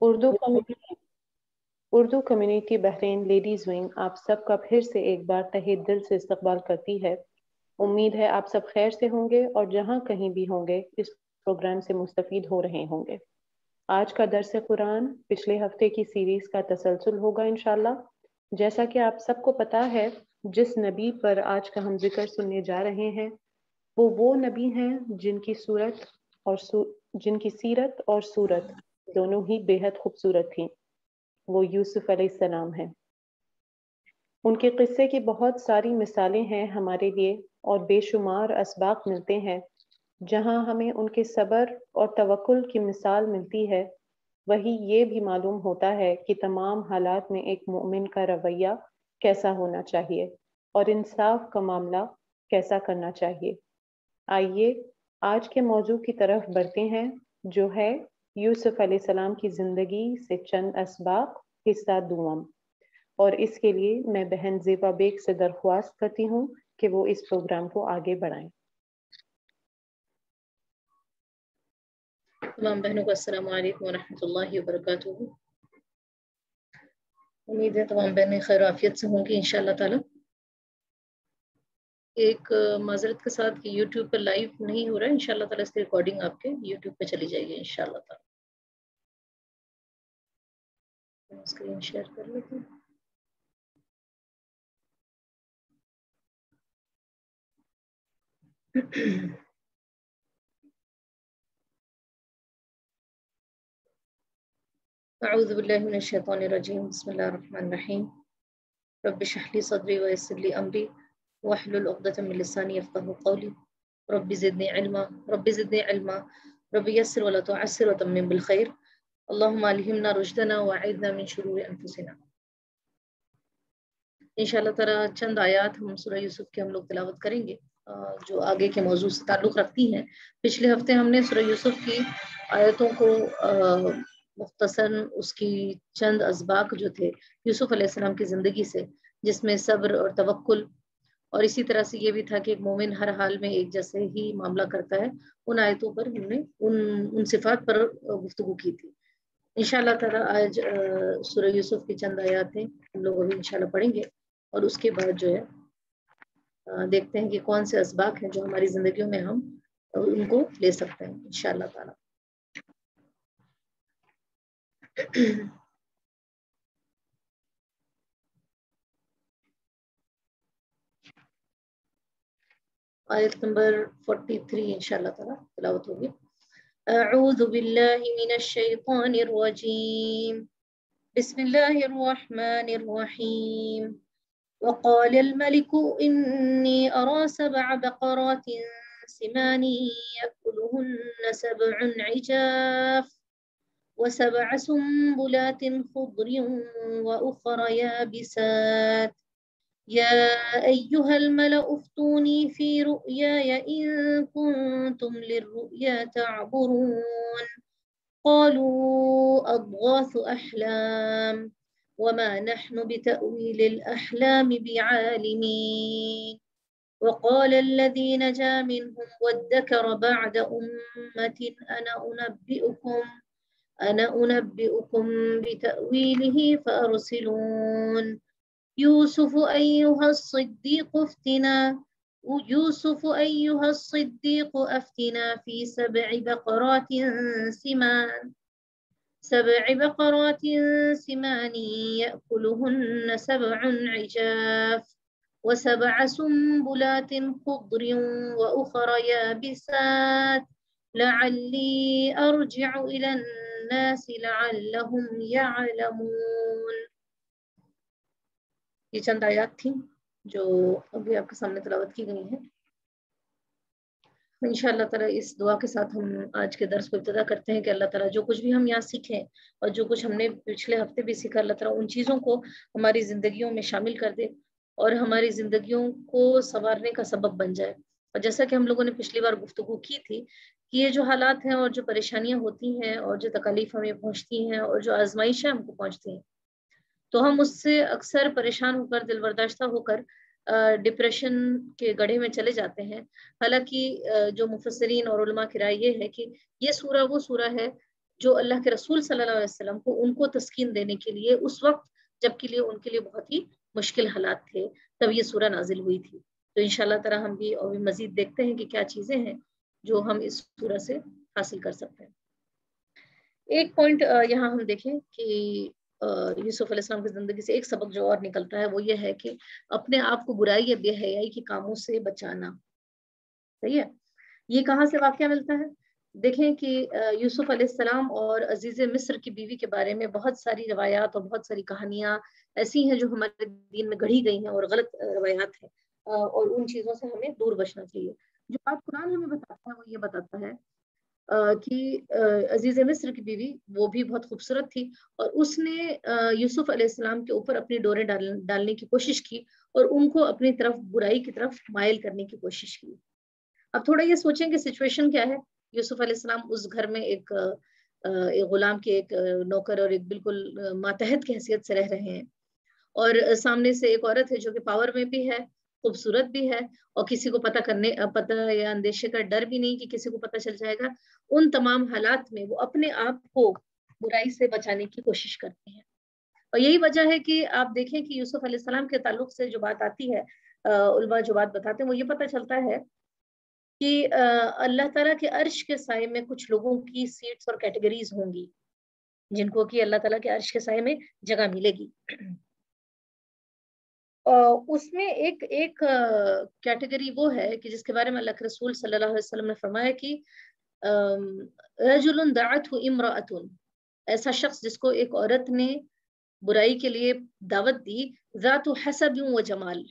Urdu community Urdu community Bahrain ladies wing آپ سب کا پھر سے ایک بار تہہ دل سے استقبال کرتی ہے۔ امید ہے آپ سب خیر سے ہوں گے اور جہاں کہیں بھی ہوں گے اس پروگرام سے مستفید ہو رہے ہوں گے۔ آج کا درس قرآن پچھلے ہفتے کی سیریز کا تسلسل ہوگا انشاءاللہ۔ جیسا کہ آپ سب کو پتا ہے، جس نبی پر آج کا ہم ذکر سننے جا رہے ہیں وہ نبی ہیں جن کی سیرت اور صورت دونوں ہی بے حد خوبصورت تھیں۔ وہ یوسف علیہ السلام ہیں۔ ان کے قصے کی بہت ساری مثالیں ہیں ہمارے لیے، اور بے شمار اسباق ملتے ہیں جہاں ہمیں ان کے صبر اور توکل کی مثال ملتی ہے۔ وہی یہ بھی معلوم ہوتا ہے کہ تمام حالات میں ایک مومن کا رویہ کیسا ہونا چاہیے اور انصاف کا معاملہ کیسا کرنا چاہیے۔ آئیے آج کے موضوع کی طرف بڑھتے ہیں، جو ہے یوسف علیہ السلام کی زندگی سے چند اسباق، حصہ دوم۔ اور اس کے لیے میں بہن زیبا بیگ سے درخواست کرتی ہوں کہ وہ اس پروگرام کو آگے بڑھائیں۔ تمام بہنوں کو السلام علیکم ورحمۃ اللہ وبرکاتہ۔ امید ہے تمام بہنیں خیر عافیت سے ہوں گی انشاءاللہ تعالی۔ ایک معذرت کے ساتھ کہ یوٹیوب پر لائیو نہیں ہو رہا ہے، انشاءاللہ تعالی اس کی ریکارڈنگ آپ کے یوٹیوب پہ چلی جائے گی انشاءاللہ تعالی۔ اسکرین شیئر کر لیتے ہیں۔ اعوذ باللہ من الشیطان الرجیم، بسم اللہ الرحمن الرحیم۔ رب اشرح لي صدری ويسر لي امری واحلل عقدۃ من لسانی یفقهوا قولی۔ رب زدنی علما رب یسر ولا تعسر وتمم بالخیر۔ اللهم الہمنا رشدنا واعذنا من شرور انفسنا۔ انشاءاللہ تعالی چند آیات ہم سورہ یوسف کے ہم لوگ تلاوت کریں گے جو آگے کے موضوع سے تعلق رکھتی ہیں۔ پچھلے ہفتے ہم نے سورہ یوسف کی آیتوں کو مختصراً اس کی چند اسباق جو تھے یوسف علیہ السلام کی زندگی سے، جس میں صبر اور توکل اور اسی طرح سے یہ بھی تھا کہ ایک مومن ہر حال میں ایک جیسے ہی معاملہ کرتا ہے، ان آیتوں پر ہم نے ان صفات پر گفتگو کی تھی۔ انشاءاللہ تعالی آج سورہ یوسف کی چند آیات ہیں ہم لوگ ابھی انشاءاللہ پڑھیں گے، اور اس کے بعد جو ہے دیکھتے ہیں کہ کون سے اسباق ہیں جو ہماری زندگیوں میں ہم ان کو لے سکتے ہیں انشاءاللہ تعالی۔ آیت نمبر 43 انشاءاللہ تعالی تلاوت ہوگی۔ اعوذ باللہ من الشیطان الرجیم، بسم اللہ الرحمن الرحیم۔ وقال الملك إني أرى 7 بقرات سمان يأكلهن 7 عجاف و7 سنبلات خضر وأخر يابسات يا أيها الملأ افتوني في رؤياي إن كنتم للرؤيا تعبرون قالوا أضغاث أحلام وما نحن بتأويل الأحلام بعالمين وقال الذي نجا منهم وادكر بعد أمة أنا أنبئكم بتأويله فأرسلون يوسف أيها الصديق أفتنا في 7 بقرات سمان يأكلهن 7 عجاف و7 سنبلات خضر وأخر يابسات لعلي أرجع إلى الناس لعلهم يعلمون۔ یہ چند آیات تھیں جو ابھی آپ کے سامنے تلاوت کی گئی ہیں۔ انشاءاللہ تعالی اس دعا کے ساتھ ہم آج کے درس کو ابتدا کرتے ہیں کہ اللہ تعالیٰ جو کچھ بھی ہم یہاں سیکھیں اور جو کچھ ہم نے پچھلے ہفتے بھی سیکھا، اللہ تعالیٰ ان چیزوں کو ہماری زندگیوں میں شامل کر دے اور ہماری زندگیوں کو سنوارنے کا سبب بن جائے۔ اور جیسا کہ ہم لوگوں نے پچھلی بار گفتگو کی تھی کہ یہ جو حالات ہیں اور جو پریشانیاں ہوتی ہیں اور جو تکالیف ہمیں پہنچتی ہیں اور جو آزمائشیں ہم کو پہنچتی ہیں، تو ہم اس سے اکثر پریشان ہو کر، دل برداشتہ ہو کر ڈپریشن کے گڑھے میں چلے جاتے ہیں۔ حالانکہ جو مفسرین اور علماء کی رائے یہ ہے کہ یہ سورہ وہ سورہ ہے جو اللہ کے رسول صلی اللہ علیہ وسلم کو ان کو تسکین دینے کے لیے اس وقت جب کے لیے ان کے لیے بہت ہی مشکل حالات تھے، تب یہ سورہ نازل ہوئی تھی. تو انشاءاللہ تعالی ہم بھی اور بھی مزید دیکھتے ہیں کہ کیا چیزیں ہیں جو ہم اس سورہ سے حاصل کر سکتے ہیں. ایک پوائنٹ یہاں ہم دیکھیں کہ یوسف علیہ السلام کی زندگی سے ایک سبق جو اور نکلتا ہے وہ یہ ہے کہ اپنے آپ کو برائی یا بے حیائی کے کاموں سے بچانا. صحیح ہے. یہ کہاں سے واقعہ ملتا ہے؟ دیکھیں کہ یوسف علیہ السلام اور عزیز مصر کی بیوی کے بارے میں بہت ساری روایات اور بہت ساری کہانیاں ایسی ہیں جو ہمارے دین میں گڑھی گئی ہیں اور غلط روایات ہیں، اور ان چیزوں سے ہمیں دور بچنا چاہیے. جو بات قرآن ہمیں بتاتا ہے وہ یہ بتاتا ہے کہ عزیز مصر کی بیوی وہ بھی بہت خوبصورت تھی، اور اس نے یوسف علیہ السلام کے اوپر اپنی ڈوریں ڈالنے کی کوشش کی اور ان کو اپنی طرف برائی کی طرف مائل کرنے کی کوشش کی. اب تھوڑا یہ سوچیں کہ سچویشن کیا ہے. یوسف علیہ السلام اس گھر میں ایک غلام کے ایک نوکر اور ایک بالکل ماتحت کی حیثیت سے رہ رہے ہیں، اور سامنے سے ایک عورت ہے جو کہ پاور میں بھی ہے، خوبصورت بھی ہے، اور کسی کو پتہ یا اندیشے کا ڈر بھی نہیں کہ کسی کو پتہ چل جائے گا. ان تمام حالات میں وہ اپنے آپ کو برائی سے بچانے کی کوشش کرتے ہیں. اور یہی وجہ ہے کہ آپ دیکھیں کہ یوسف علیہ السلام کے تعلق سے جو بات آتی ہے، علماء جو بات بتاتے ہیں وہ یہ پتہ چلتا ہے کہ اللہ تعالیٰ کے عرش کے سائے میں کچھ لوگوں کی سیٹس اور کیٹیگریز ہوں گی جن کو کہ اللہ تعالیٰ کے عرش کے سائے میں جگہ ملے گی. اس میں ایک کیٹیگری وہ ہے کہ جس کے بارے میں اللہ کے رسول صلی اللہ علیہ وسلم نے فرمایا کہ رجل دعته امرأة، ایسا شخص جس کو ایک عورت نے برائی کے لیے دعوت دی، ذات حسب و جمال،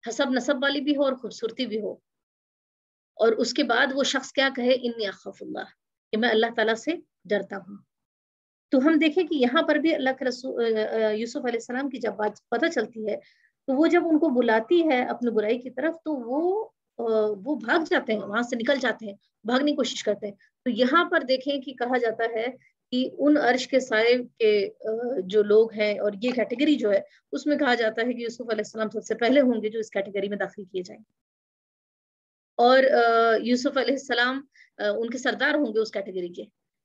حسب نسب والی بھی ہو اور خوبصورتی بھی ہو، اور اس کے بعد وہ شخص کیا کہے، انی اخاف اللہ، کہ میں اللہ تعالیٰ سے ڈرتا ہوں. تو ہم دیکھیں کہ یہاں پر بھی اللہ کے رسول یوسف علیہ السلام کی جب بات پتہ چلتی ہے تو وہ جب ان کو بلاتی ہے اپنی برائی کی طرف تو وہ بھاگ جاتے ہیں، وہاں سے نکل جاتے ہیں، بھاگنے کی کوشش کرتے ہیں. تو یہاں پر دیکھیں کہ کہا جاتا ہے کہ ان عرش کے سائے کے جو لوگ ہیں اور یہ کیٹیگری جو ہے اس میں کہا جاتا ہے کہ یوسف علیہ السلام سب سے پہلے ہوں گے جو اس کیٹیگری میں داخل کیے جائیں، اور یوسف علیہ السلام ان کے سردار ہوں گے اس کیٹیگری کے.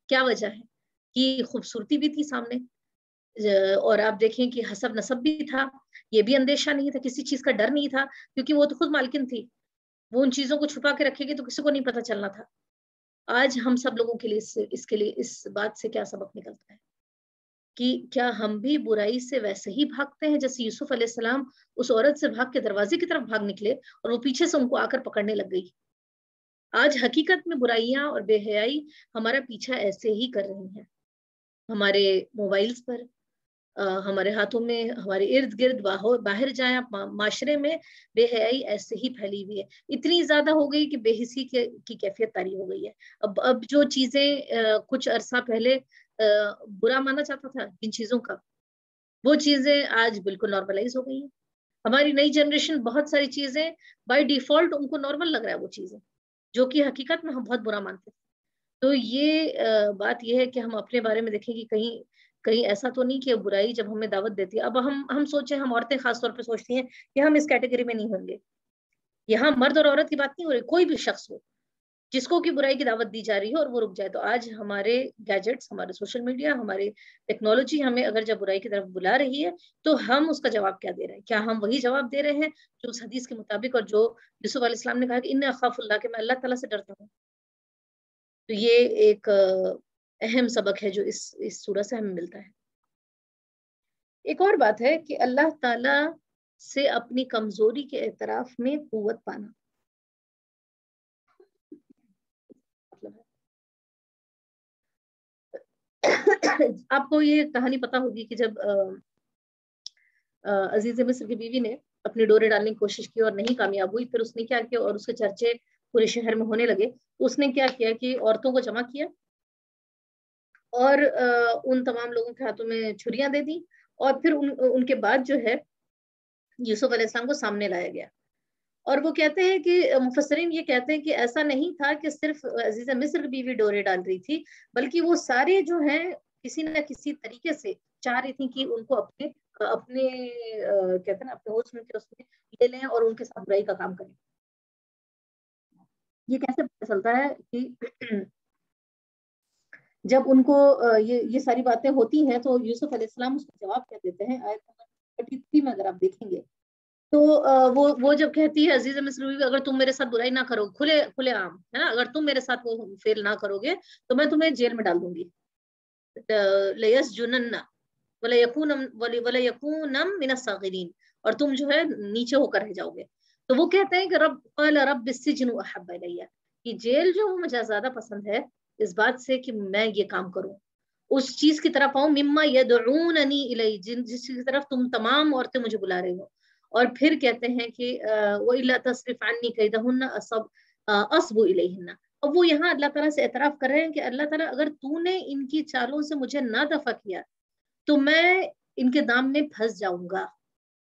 کیا وجہ ہے؟ کہ خوبصورتی بھی تھی سامنے، اور آپ دیکھیں کہ حسب نسب بھی تھا، یہ بھی اندیشہ نہیں تھا، کسی چیز کا ڈر نہیں تھا، کیونکہ وہ تو خود مالکن تھی، وہ ان چیزوں کو چھپا کے رکھے گی تو کسی کو نہیں پتہ چلنا تھا. آج ہم سب لوگوں کے لیے اس بات سے کیا سبق نکلتا ہے کہ کیا ہم بھی برائی سے ویسے ہی بھاگتے ہیں جیسے یوسف علیہ السلام اس عورت سے بھاگ کے دروازے کی طرف بھاگ نکلے اور وہ پیچھے سے ان کو آ کر پکڑنے لگ گئی. آج حقیقت میں برائیاں اور بے حیائی ہمارا پیچھا ایسے ہی کر رہی ہیں، ہمارے موبائلز پر، ہمارے ہاتھوں میں، ہمارے ارد گرد باہر جائیں آپ معاشرے میں بے حیائی ایسے ہی پھیلی ہوئی ہے. اتنی زیادہ ہو گئی کہ بے حسی کی کیفیت طاری ہو گئی ہے. اب جو چیزیں کچھ عرصہ پہلے برا مانا جاتا تھا ان چیزوں کا، وہ چیزیں آج بالکل نارملائز ہو گئی ہیں. ہماری نئی جنریشن بہت ساری چیزیں بائی ڈیفالٹ ان کو نارمل لگ رہا ہے، وہ چیزیں جو کہ حقیقت میں ہم بہت برا مانتے ہیں. تو یہ بات یہ ہے کہ ہم اپنے بارے میں دیکھیں کہ کہیں ایسا تو نہیں کہ برائی جب ہمیں دعوت دیتی ہے، اب ہم سوچیں، ہم عورتیں خاص طور پہ سوچتی ہیں کہ ہم اس کیٹیگری میں نہیں ہوں گے. یہاں مرد اور عورت کی بات نہیں ہو رہی، کوئی بھی شخص ہو جس کو کہ برائی کی دعوت دی جا رہی ہے اور وہ رک جائے. تو آج ہمارے گیجٹس، ہمارے سوشل میڈیا، ہمارے ٹیکنالوجی ہمیں اگر جب برائی کی طرف بلا رہی ہے تو ہم اس کا جواب کیا دے رہے ہیں؟ کیا ہم وہی جواب دے رہے ہیں جو اس حدیث کے مطابق اور جو یوسف علیہ السلام نے کہا کہ ان اخاف اللہ، کہ میں اللہ تعالیٰ سے ڈرتا ہوں. تو یہ ایک اہم سبق ہے جو اس سورہ سے ہمیں ملتا ہے. ایک اور بات ہے کہ اللہ تعالیٰ سے اپنی کمزوری کے اعتراف میں قوت پانا. آپ کو یہ کہانی پتا ہوگی کہ جب عزیز مصر کی بیوی نے اپنی ڈورے ڈالنے کی کوشش کی اور نہیں کامیاب ہوئی، پھر اس نے کیا کیا اور اس کے چرچے پورے شہر میں ہونے لگے. اس نے کیا کیا کہ عورتوں کو جمع کیا اور ان تمام لوگوں کے ہاتھوں میں چھریاں دے دی، اور پھر ان کے بعد جو ہے یوسف علیہ السلام کو سامنے لایا گیا. اور وہ کہتے ہیں کہ مفسرین یہ کہتے ہیں کہ ایسا نہیں تھا کہ صرف عزیزہ مصر کی بیوی ڈورے ڈال رہی تھی، بلکہ وہ سارے جو ہیں کسی نہ کسی طریقے سے چاہ رہی تھی کہ ان کو اپنے کہتے ہیں نا اپنے ہوش میں لے لیں اور ان کے ساتھ برائی کا کام کریں. یہ کیسے پتہ چلتا ہے کہ جب ان کو یہ ساری باتیں ہوتی ہیں تو یوسف علیہ السلام اس کو جواب کیا دیتے ہیں. آیت نمبر 33 میں اگر آپ دیکھیں گے تو وہ جب کہتی ہے عزیز مصر بیوی اگر تم میرے ساتھ برائی نہ کرو, کھلے عام ہے نا, اگر تم میرے ساتھ وہ فیل نہ کرو گے تو میں تمہیں جیل میں ڈال دوں گی. لَيَسْجُنَنَّ وَلَيَكُونَ مِنَ الصَّاغِرِينَ, اور تم جو ہے نیچے ہو کر رہ جاؤ گے. تو وہ کہتے ہیں کہ قال رب السجن احب الیہ, کہ جیل جو مجھے زیادہ پسند ہے اس بات سے کہ میں یہ کام کروں, اس چیز کی طرف آؤں, مما یدعوننی الیہ, جس کی طرف تم تمام عورتیں مجھے بلا رہے ہو. اور پھر کہتے ہیں کہ وَإِلَّا تَصْرِفْ عَنِّي كَيْدَهُنَّ أَصْبُ إِلَيْهِنَّ. اب وہ یہاں اللہ تعالیٰ سے اعتراف کر رہے ہیں کہ اللہ تعالیٰ اگر تو نے ان کی چالوں سے مجھے نہ دفع کیا تو میں ان کے دام میں پھنس جاؤں گا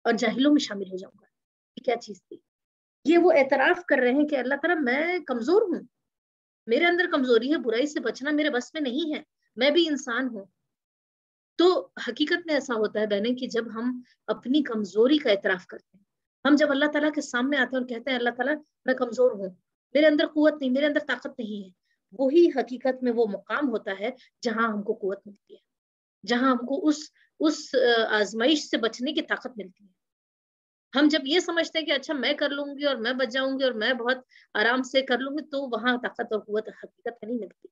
اور جاہلوں میں شامل ہو جاؤں گا. یہ کیا چیز تھی؟ یہ وہ اعتراف کر رہے ہیں کہ اللہ تعالیٰ میں کمزور ہوں, میرے اندر کمزوری ہے, برائی سے بچنا میرے بس میں نہیں ہے, میں بھی انسان ہوں. تو حقیقت میں ایسا ہوتا ہے بہنیں کہ جب ہم اپنی کمزوری کا اعتراف کرتے ہیں, ہم جب اللہ تعالیٰ کے سامنے آتے ہیں اور کہتے ہیں اللہ تعالیٰ میں کمزور ہوں, میرے اندر قوت نہیں, میرے اندر طاقت نہیں ہے, وہی حقیقت میں وہ مقام ہوتا ہے جہاں ہم کو قوت ملتی ہے, جہاں ہم کو اس آزمائش سے بچنے کی طاقت ملتی ہے. ہم جب یہ سمجھتے ہیں کہ اچھا میں کر لوں گی اور میں بچ جاؤں گی اور میں بہت آرام سے کر لوں گی, تو وہاں طاقت اور قوت حقیقت میں نہیں ملتی.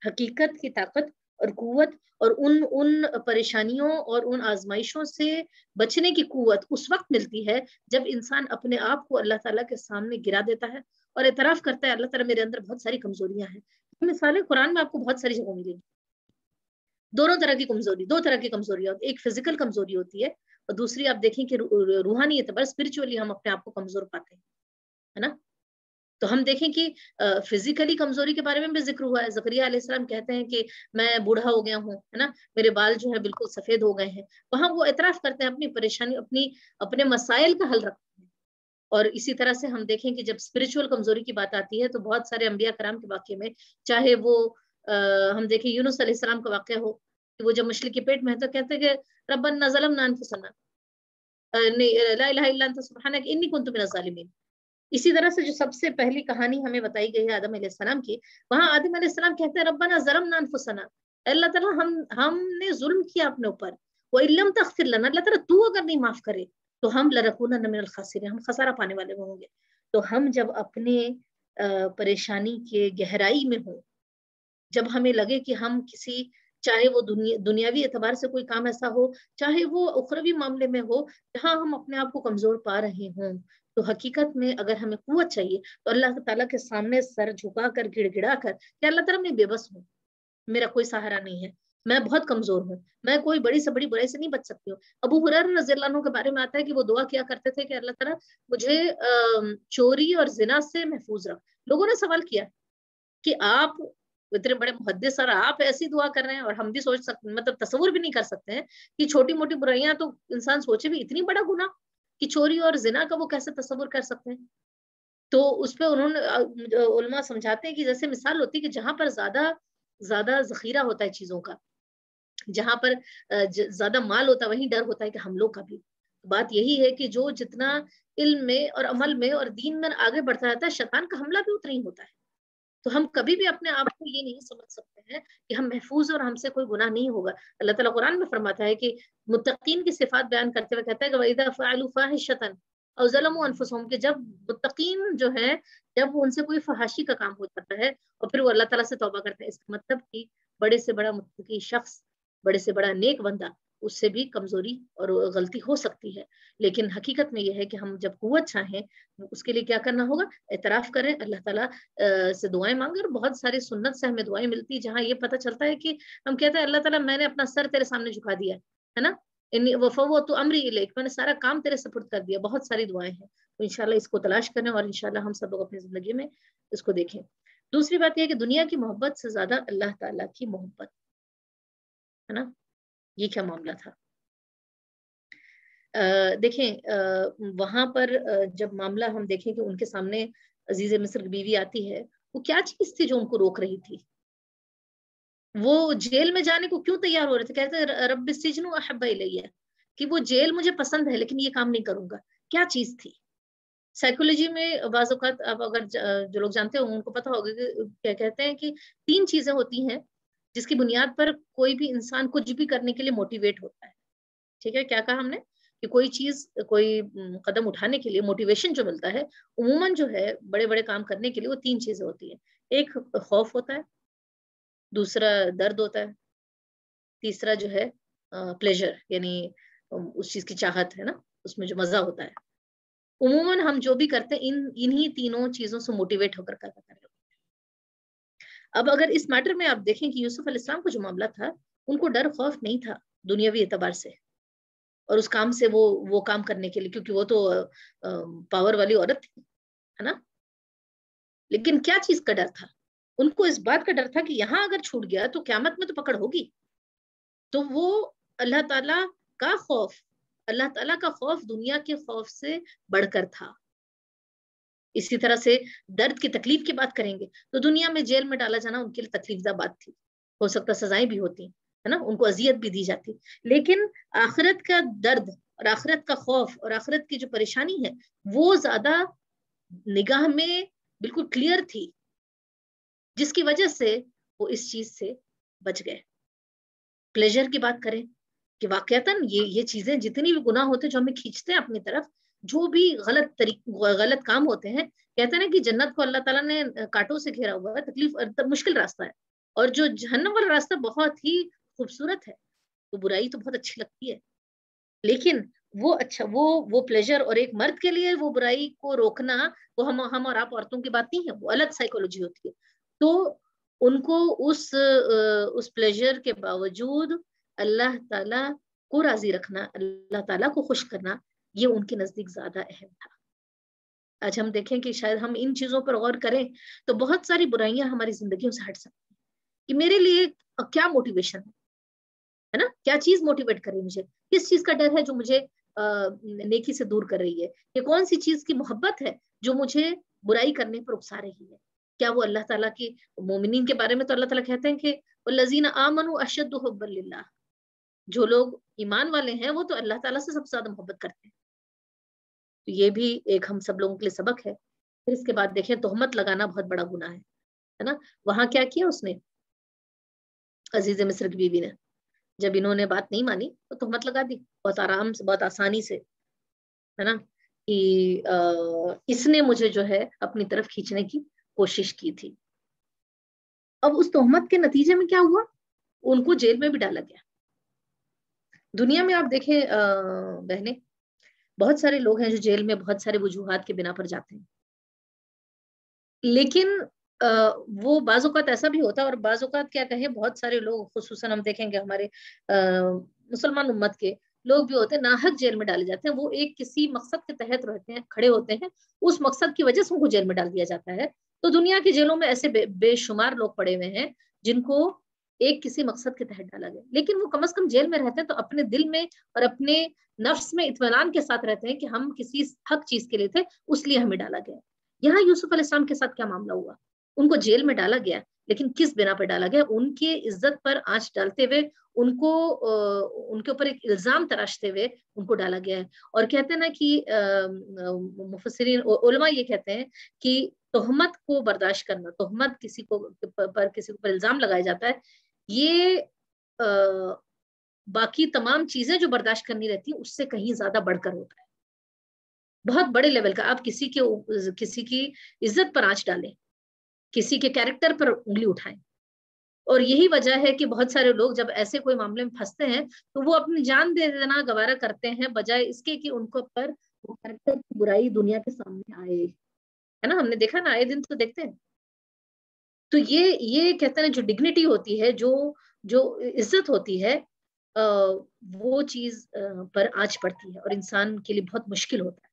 حقیقت کی طاقت اور قوت اور ان پریشانیوں اور ان آزمائشوں سے بچنے کی قوت اس وقت ملتی ہے جب انسان اپنے آپ کو اللہ تعالیٰ کے سامنے گرا دیتا ہے اور اعتراف کرتا ہے اللہ تعالیٰ میرے اندر بہت ساری کمزوریاں ہیں. مثالیں قرآن میں آپ کو بہت ساری جگہوں ملیں گی. دونوں طرح کی کمزوری, دو طرح کی کمزوریاں, ایک فزیکل کمزوری ہوتی ہے اور دوسری آپ دیکھیں کہ روحانی اعتبار اسپرچولی ہم اپنے آپ کو کمزور پاتے ہیں, ہے نا. تو ہم دیکھیں کہ فزیکلی کمزوری کے بارے میں بھی ذکر ہوا ہے. زکریا علیہ السلام کہتے ہیں کہ میں بوڑھا ہو گیا ہوں, ہے نا, میرے بال جو ہے بالکل سفید ہو گئے ہیں. وہاں وہ اعتراف کرتے ہیں اپنی پریشانی, اپنے مسائل کا حل رکھتے ہیں. اور اسی طرح سے ہم دیکھیں کہ جب اسپرچول کمزوری کی بات آتی ہے تو بہت سارے انبیاء کرام کے واقعے میں, چاہے وہ ہم دیکھیں یونس علیہ السلام کا واقعہ ہو کہ وہ جب مچھلی کے پیٹ میں ہے تو کہتے ہیں کہ ربنا ظلمنا انفسنا لا الہ الا انت سبحانک انی کنت من الظالمین. اسی طرح سے جو سب سے پہلی کہانی ہمیں بتائی گئی ہے آدم علیہ السلام کی, وہاں آدم علیہ السلام کہتے ہیں ربنا ظلمنا انفسنا, اللہ تعالیٰ ہم نے ظلم کیا اپنے اوپر, وَإِن لَمْ تَغْفِرْ لَنَا, اللہ تعالیٰ تو اگر نہیں معاف کرے تو ہم لَنَكُونَنَّ مِنَ الْخَاسِرِينَ, ہم خسارہ پانے والے ہوں گے. تو ہم جب اپنے پریشانی کے گہرائی میں ہوں, جب ہمیں لگے کہ ہم کسی, چاہے وہ دنیاوی اعتبار سے کوئی کام ایسا ہو, چاہے وہ اخروی معاملے میں ہو, جہاں ہم اپنے آپ کو کمزور پا رہے ہوں, تو حقیقت میں اگر ہمیں قوت چاہیے تو اللہ تعالیٰ کے سامنے سر جھکا کر گڑ گڑا کر کہ اللہ تعالیٰ میں بے بس ہوں, میرا کوئی سہارا نہیں ہے, میں بہت کمزور ہوں, میں کوئی بڑی سے بڑی برائی سے نہیں بچ سکتی ہوں. ابو ہریرہ رضی اللہ عنہ کے بارے میں آتا ہے کہ وہ دعا کیا کرتے تھے کہ اللہ تعالیٰ مجھے چوری اور زنا سے محفوظ رکھ. لوگوں نے سوال کیا کہ آپ اتنے بڑے محدث اور آپ ایسی دعا کر رہے ہیں, اور ہم بھی سوچ سکتے, مطلب تصور بھی نہیں کر سکتے ہیں کہ چھوٹی موٹی برائیاں تو انسان سوچے بھی, اتنی بڑا گناہ کہ چوری اور زنا کا وہ کیسے تصور کر سکتے ہیں. تو اس پہ انہوں نے علماء سمجھاتے ہیں کہ جیسے مثال ہوتی ہے کہ جہاں پر زیادہ ذخیرہ ہوتا ہے چیزوں کا, جہاں پر زیادہ مال ہوتا ہے, وہیں ڈر ہوتا ہے کہ حملوں کا بھی. بات یہی ہے کہ جو جتنا علم میں اور عمل میں اور دین میں آگے بڑھتا رہتا ہے, شیطان کا حملہ بھی اتنا ہی ہوتا ہے. تو ہم کبھی بھی اپنے آپ کو یہ نہیں سمجھ سکتے ہیں کہ ہم محفوظ اور ہم سے کوئی گناہ نہیں ہوگا. اللہ تعالیٰ قرآن میں فرماتا ہے کہ متقین کی صفات بیان کرتے ہوئے کہتا ہے کہ وَإِذَا فَعَلُوا فَاحِشَةً أَوْ ظَلَمُوا أَنفُسَهُمْ, کہ جب متقین جو ہے جب ان سے کوئی فحاشی کا کام ہو جاتا ہے اور پھر وہ اللہ تعالیٰ سے توبہ کرتے ہیں, اس کا مطلب کہ بڑے سے بڑا متقی شخص, بڑے سے بڑا نیک بندہ, اس سے بھی کمزوری اور غلطی ہو سکتی ہے. لیکن حقیقت میں یہ ہے کہ ہم جب قوت چاہیں اس کے لیے کیا کرنا ہوگا, اعتراف کریں, اللہ تعالیٰ سے دعائیں مانگیں. اور بہت ساری سنت سے ہمیں دعائیں ملتی ہیں جہاں یہ پتہ چلتا ہے کہ ہم کہتے ہیں اللہ تعالیٰ میں نے اپنا سر تیرے سامنے جھکا دیا ہے نا, وَفَوَّضْتُ أَمْرِي إِلَيْكَ, میں نے سارا کام تیرے سپرد کر دیا. بہت ساری دعائیں ہیں, تو انشاءاللہ اس کو تلاش کریں اور انشاءاللہ ہم سب لوگ اپنی زندگی میں اس کو دیکھیں. دوسری بات یہ ہے کہ دنیا کی محبت سے زیادہ اللہ تعالیٰ کی محبت, ہے نا, یہ کیا معاملہ تھا. دیکھیں وہاں پر جب معاملہ ہم دیکھیں کہ ان کے سامنے عزیز مصر کی بیوی آتی ہے, وہ کیا چیز تھی جو ان کو روک رہی تھی. وہ جیل میں جانے کو کیوں تیار ہو رہے تھے, کہتے ہیں رب السجن احب الیہ, کہ وہ جیل مجھے پسند ہے لیکن یہ کام نہیں کروں گا. کیا چیز تھی. سائیکولوجی میں بعض اوقات اب اگر جو لوگ جانتے ہوں ان کو پتا ہوگا کہ کیا کہتے ہیں کہ 3 چیزیں ہوتی ہیں جس کی بنیاد پر کوئی بھی انسان کچھ بھی کرنے کے لیے موٹیویٹ ہوتا ہے. ٹھیک ہے, کیا کہا ہم نے کہ کوئی چیز, کوئی قدم اٹھانے کے لیے موٹیویشن جو ملتا ہے عموماً جو ہے بڑے بڑے کام کرنے کے لیے, وہ 3 چیزیں ہوتی ہیں. ایک خوف ہوتا ہے, دوسرا درد ہوتا ہے, تیسرا جو ہے پلیجر, یعنی اس چیز کی چاہت ہے نا, اس میں جو مزہ ہوتا ہے. عموماً ہم جو بھی کرتے ہیں انہی تینوں چیزوں سے موٹیویٹ ہو کر کرتے ہیں. اب اگر اس میٹر میں آپ دیکھیں کہ یوسف علیہ السلام کا جو معاملہ تھا, ان کو ڈر خوف نہیں تھا دنیاوی اعتبار سے, اور اس کام سے وہ کام کرنے کے لیے, کیونکہ وہ تو پاور والی عورت تھی, ہے نا. لیکن کیا چیز کا ڈر تھا؟ ان کو اس بات کا ڈر تھا کہ یہاں اگر چھوٹ گیا تو قیامت میں تو پکڑ ہوگی. تو وہ اللہ تعالیٰ کا خوف, اللہ تعالیٰ کا خوف دنیا کے خوف سے بڑھ کر تھا. اسی طرح سے درد کی تکلیف کی بات کریں گے تو دنیا میں جیل میں ڈالا جانا ان کے لیے تکلیف دہ بات تھی, ہو سکتا سزائیں بھی ہوتی, ہے نا, ان کو اذیت بھی دی جاتی. لیکن آخرت کا درد اور آخرت کا خوف اور آخرت کی جو پریشانی ہے وہ زیادہ نگاہ میں بالکل کلیئر تھی, جس کی وجہ سے وہ اس چیز سے بچ گئے. پلیجر کی بات کریں کہ واقعتاً یہ چیزیں جتنی بھی گناہ ہوتے ہیں جو ہمیں کھینچتے ہیں اپنی طرف, جو بھی غلط کام ہوتے ہیں, کہتے ہیں نا کہ جنت کو اللہ تعالیٰ نے کانٹوں سے گھیرا ہوا ہے, تکلیف مشکل راستہ ہے, اور جو جہنم والا راستہ بہت ہی خوبصورت ہے. تو برائی تو بہت اچھی لگتی ہے, لیکن وہ پلیجر, اور ایک مرد کے لیے وہ برائی کو روکنا, وہ ہم اور آپ عورتوں کی بات نہیں ہے, وہ الگ سائیکولوجی ہوتی ہے. تو ان کو اس پلیجر کے باوجود اللہ تعالیٰ کو راضی رکھنا, اللہ تعالیٰ کو خوش کرنا, یہ ان کے نزدیک زیادہ اہم تھا. آج ہم دیکھیں کہ شاید ہم ان چیزوں پر غور کریں تو بہت ساری برائیاں ہماری زندگیوں سے ہٹ سکتی ہیں کہ میرے لیے کیا موٹیویشن ہے نا, کیا چیز موٹیویٹ کر رہی ہے مجھے, کس چیز کا ڈر ہے جو مجھے نیکی سے دور کر رہی ہے, کہ کون سی چیز کی محبت ہے جو مجھے برائی کرنے پر اکسا رہی ہے. کیا وہ اللہ تعالیٰ کی, مومنین کے بارے میں تو اللہ تعالیٰ کہتے ہیں کہ وَالَّذِينَ آمَنُوا أَشَدُّ حُبًّا لِلَّهِ, جو لوگ ایمان والے ہیں وہ تو اللہ تعالیٰ سے سب سے زیادہ محبت کرتے ہیں. تو یہ بھی ایک ہم سب لوگوں کے لیے سبق ہے. پھر اس کے بعد دیکھیں تہمت لگانا بہت بڑا گناہ ہے نا. وہاں کیا کیا اس نے, عزیز مصر کی بیوی نے, جب انہوں نے بات نہیں مانی تو تہمت لگا دی, بہت آرام سے, بہت آسانی سے, ہے نا, کہ اس نے مجھے جو ہے اپنی طرف کھینچنے کی کوشش کی تھی. اب اس تہمت کے نتیجے میں کیا ہوا, ان کو جیل میں بھی ڈالا گیا. دنیا میں آپ دیکھیں بہنیں, بہت سارے لوگ ہیں جو جیل میں بہت سارے وجوہات کے بنا پر جاتے ہیں, لیکن وہ بعض اوقات ایسا بھی ہوتا ہے, اور بعض اوقات کیا کہیں بہت سارے لوگ, خصوصاً ہم دیکھیں گے ہمارے مسلمان امت کے لوگ بھی ہوتے ہیں, ناحق جیل میں ڈالے جاتے ہیں. وہ ایک کسی مقصد کے تحت رہتے ہیں, کھڑے ہوتے ہیں, اس مقصد کی وجہ سے ان کو جیل میں ڈال دیا جاتا ہے. تو دنیا کی جیلوں میں ایسے بے شمار لوگ پڑے ہوئے ہیں جن کو ایک کسی مقصد کے تحت ڈالا گیا, لیکن وہ کم از کم جیل میں رہتے ہیں تو اپنے دل میں اور اپنے نفس میں اطمینان کے ساتھ رہتے ہیں کہ ہم کسی حق چیز کے لیے تھے, اس لیے ہمیں ڈالا گیا. یہاں یوسف علیہ السلام کے ساتھ کیا معاملہ ہوا, ان کو جیل میں ڈالا گیا, لیکن کس بنا پر ڈالا گیا, ان کے عزت پر آنچ ڈالتے ہوئے, ان کے اوپر ایک الزام تراشتے ہوئے ان کو ڈالا گیا ہے. اور کہتے ہیں نا کہ مفسرین علماء یہ کہتے ہیں کہ تہمت کو برداشت کرنا, تہمت کسی کو پر الزام لگایا جاتا ہے, یہ باقی تمام چیزیں جو برداشت کرنی رہتی ہیں اس سے کہیں زیادہ بڑھ کر ہوتا ہے. بہت بڑے لیول کا, آپ کسی کی عزت پر آنچ ڈالیں, کسی کے کیریکٹر پر انگلی اٹھائیں. اور یہی وجہ ہے کہ بہت سارے لوگ جب ایسے کوئی معاملے میں پھنستے ہیں تو وہ اپنی جان دے دینا گوارا کرتے ہیں, بجائے اس کے کہ ان کو پر وہ کیریکٹر کی برائی دنیا کے سامنے آئے, ہے نا. ہم نے دیکھا نا, آئے دن تو دیکھتے ہیں. تو یہ کہتے ہیں جو ڈگنیٹی ہوتی ہے, جو عزت ہوتی ہے, وہ چیز پر آنچ پڑتی ہے اور انسان کے لیے بہت مشکل ہوتا ہے.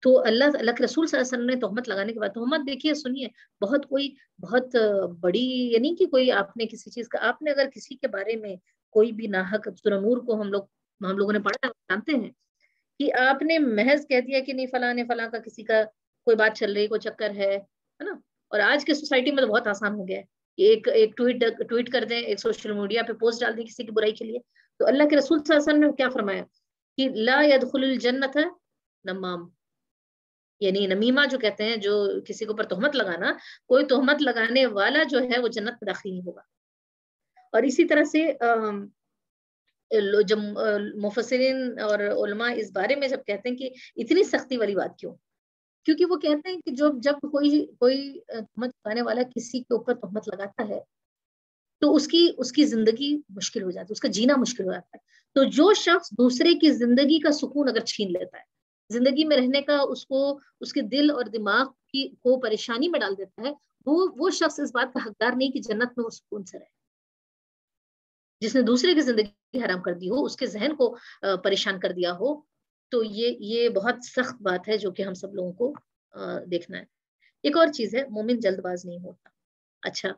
تو اللہ کے رسول صلی اللہ علیہ وسلم نے تہمت لگانے کے بعد, تہمت دیکھیے سنیے, بہت بڑی, یعنی کہ کوئی آپ نے کسی چیز کا, آپ نے اگر کسی کے بارے میں کوئی بھی ناحق, سورہ نور کو ہم لوگوں نے پڑھا, جانتے ہیں کہ آپ نے محض کہہ دیا کہ نہیں فلاں کا کسی کا کوئی بات چل رہی, کوئی چکر ہے نا. اور آج کے سوسائٹی میں تو بہت آسان ہو گیا ہے کہ ایک ٹویٹ کر دیں, ایک سوشل میڈیا پہ پوسٹ ڈال دیں کسی کی برائی کے لیے. تو اللہ کے رسول صلی اللہ علیہ وسلم نے کیا فرمایا کہ لا يدخل الجنت نمام, یعنی نمیمہ جو کہتے ہیں, جو کسی کے اوپر تہمت لگانا, کوئی تہمت لگانے والا جو ہے وہ جنت میں داخل نہیں ہوگا. اور اسی طرح سے جب مفسرین اور علماء اس بارے میں جب کہتے ہیں کہ اتنی سختی والی بات کیوں، کیونکہ وہ کہتے ہیں کہ جب کوئی تہمت لگانے والا کسی کے اوپر تہمت لگاتا ہے تو اس کی زندگی مشکل ہو جاتی ہے، اس کا جینا مشکل ہو جاتا ہے. تو جو شخص دوسرے کی زندگی کا سکون اگر چھین لیتا ہے، زندگی میں رہنے کا اس کے دل اور دماغ کو پریشانی میں ڈال دیتا ہے، وہ شخص اس بات کا حقدار نہیں کہ جنت میں وہ سکون سے رہے. جس نے دوسرے کی زندگی حرام کر دی ہو، اس کے ذہن کو پریشان کر دیا ہو، تو یہ بہت سخت بات ہے جو کہ ہم سب لوگوں کو دیکھنا ہے. ایک اور چیز ہے، مومن جلد باز نہیں ہوتا. اچھا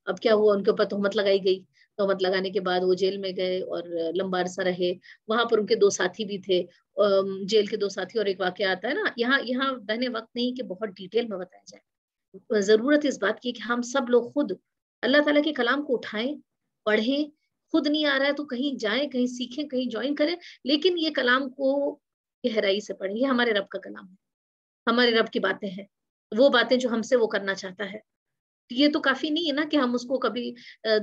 اب کیا ہوا، ان کے اوپر تہمت لگائی گئی، تہمت لگانے کے بعد وہ جیل میں گئے اور لمبا عرصہ رہے. وہاں پر ان کے 2 ساتھی بھی تھے، جیل کے 2 ساتھی. اور ایک واقعہ آتا ہے نا، یہاں بہنے وقت نہیں کہ بہت ڈیٹیل میں بتایا جائے. ضرورت اس بات کی کہ ہم سب لوگ خود اللہ تعالیٰ کے کلام کو اٹھائیں، پڑھیں. خود نہیں آ رہا ہے تو کہیں جائیں، کہیں سیکھیں، کہیں جوائن کریں، لیکن یہ کلام کو گہرائی سے پڑھیں. یہ ہمارے رب کا کلام ہے، ہمارے رب کی باتیں ہیں، وہ باتیں جو ہم سے وہ کرنا چاہتا ہے. یہ تو کافی نہیں ہے نا کہ ہم اس کو کبھی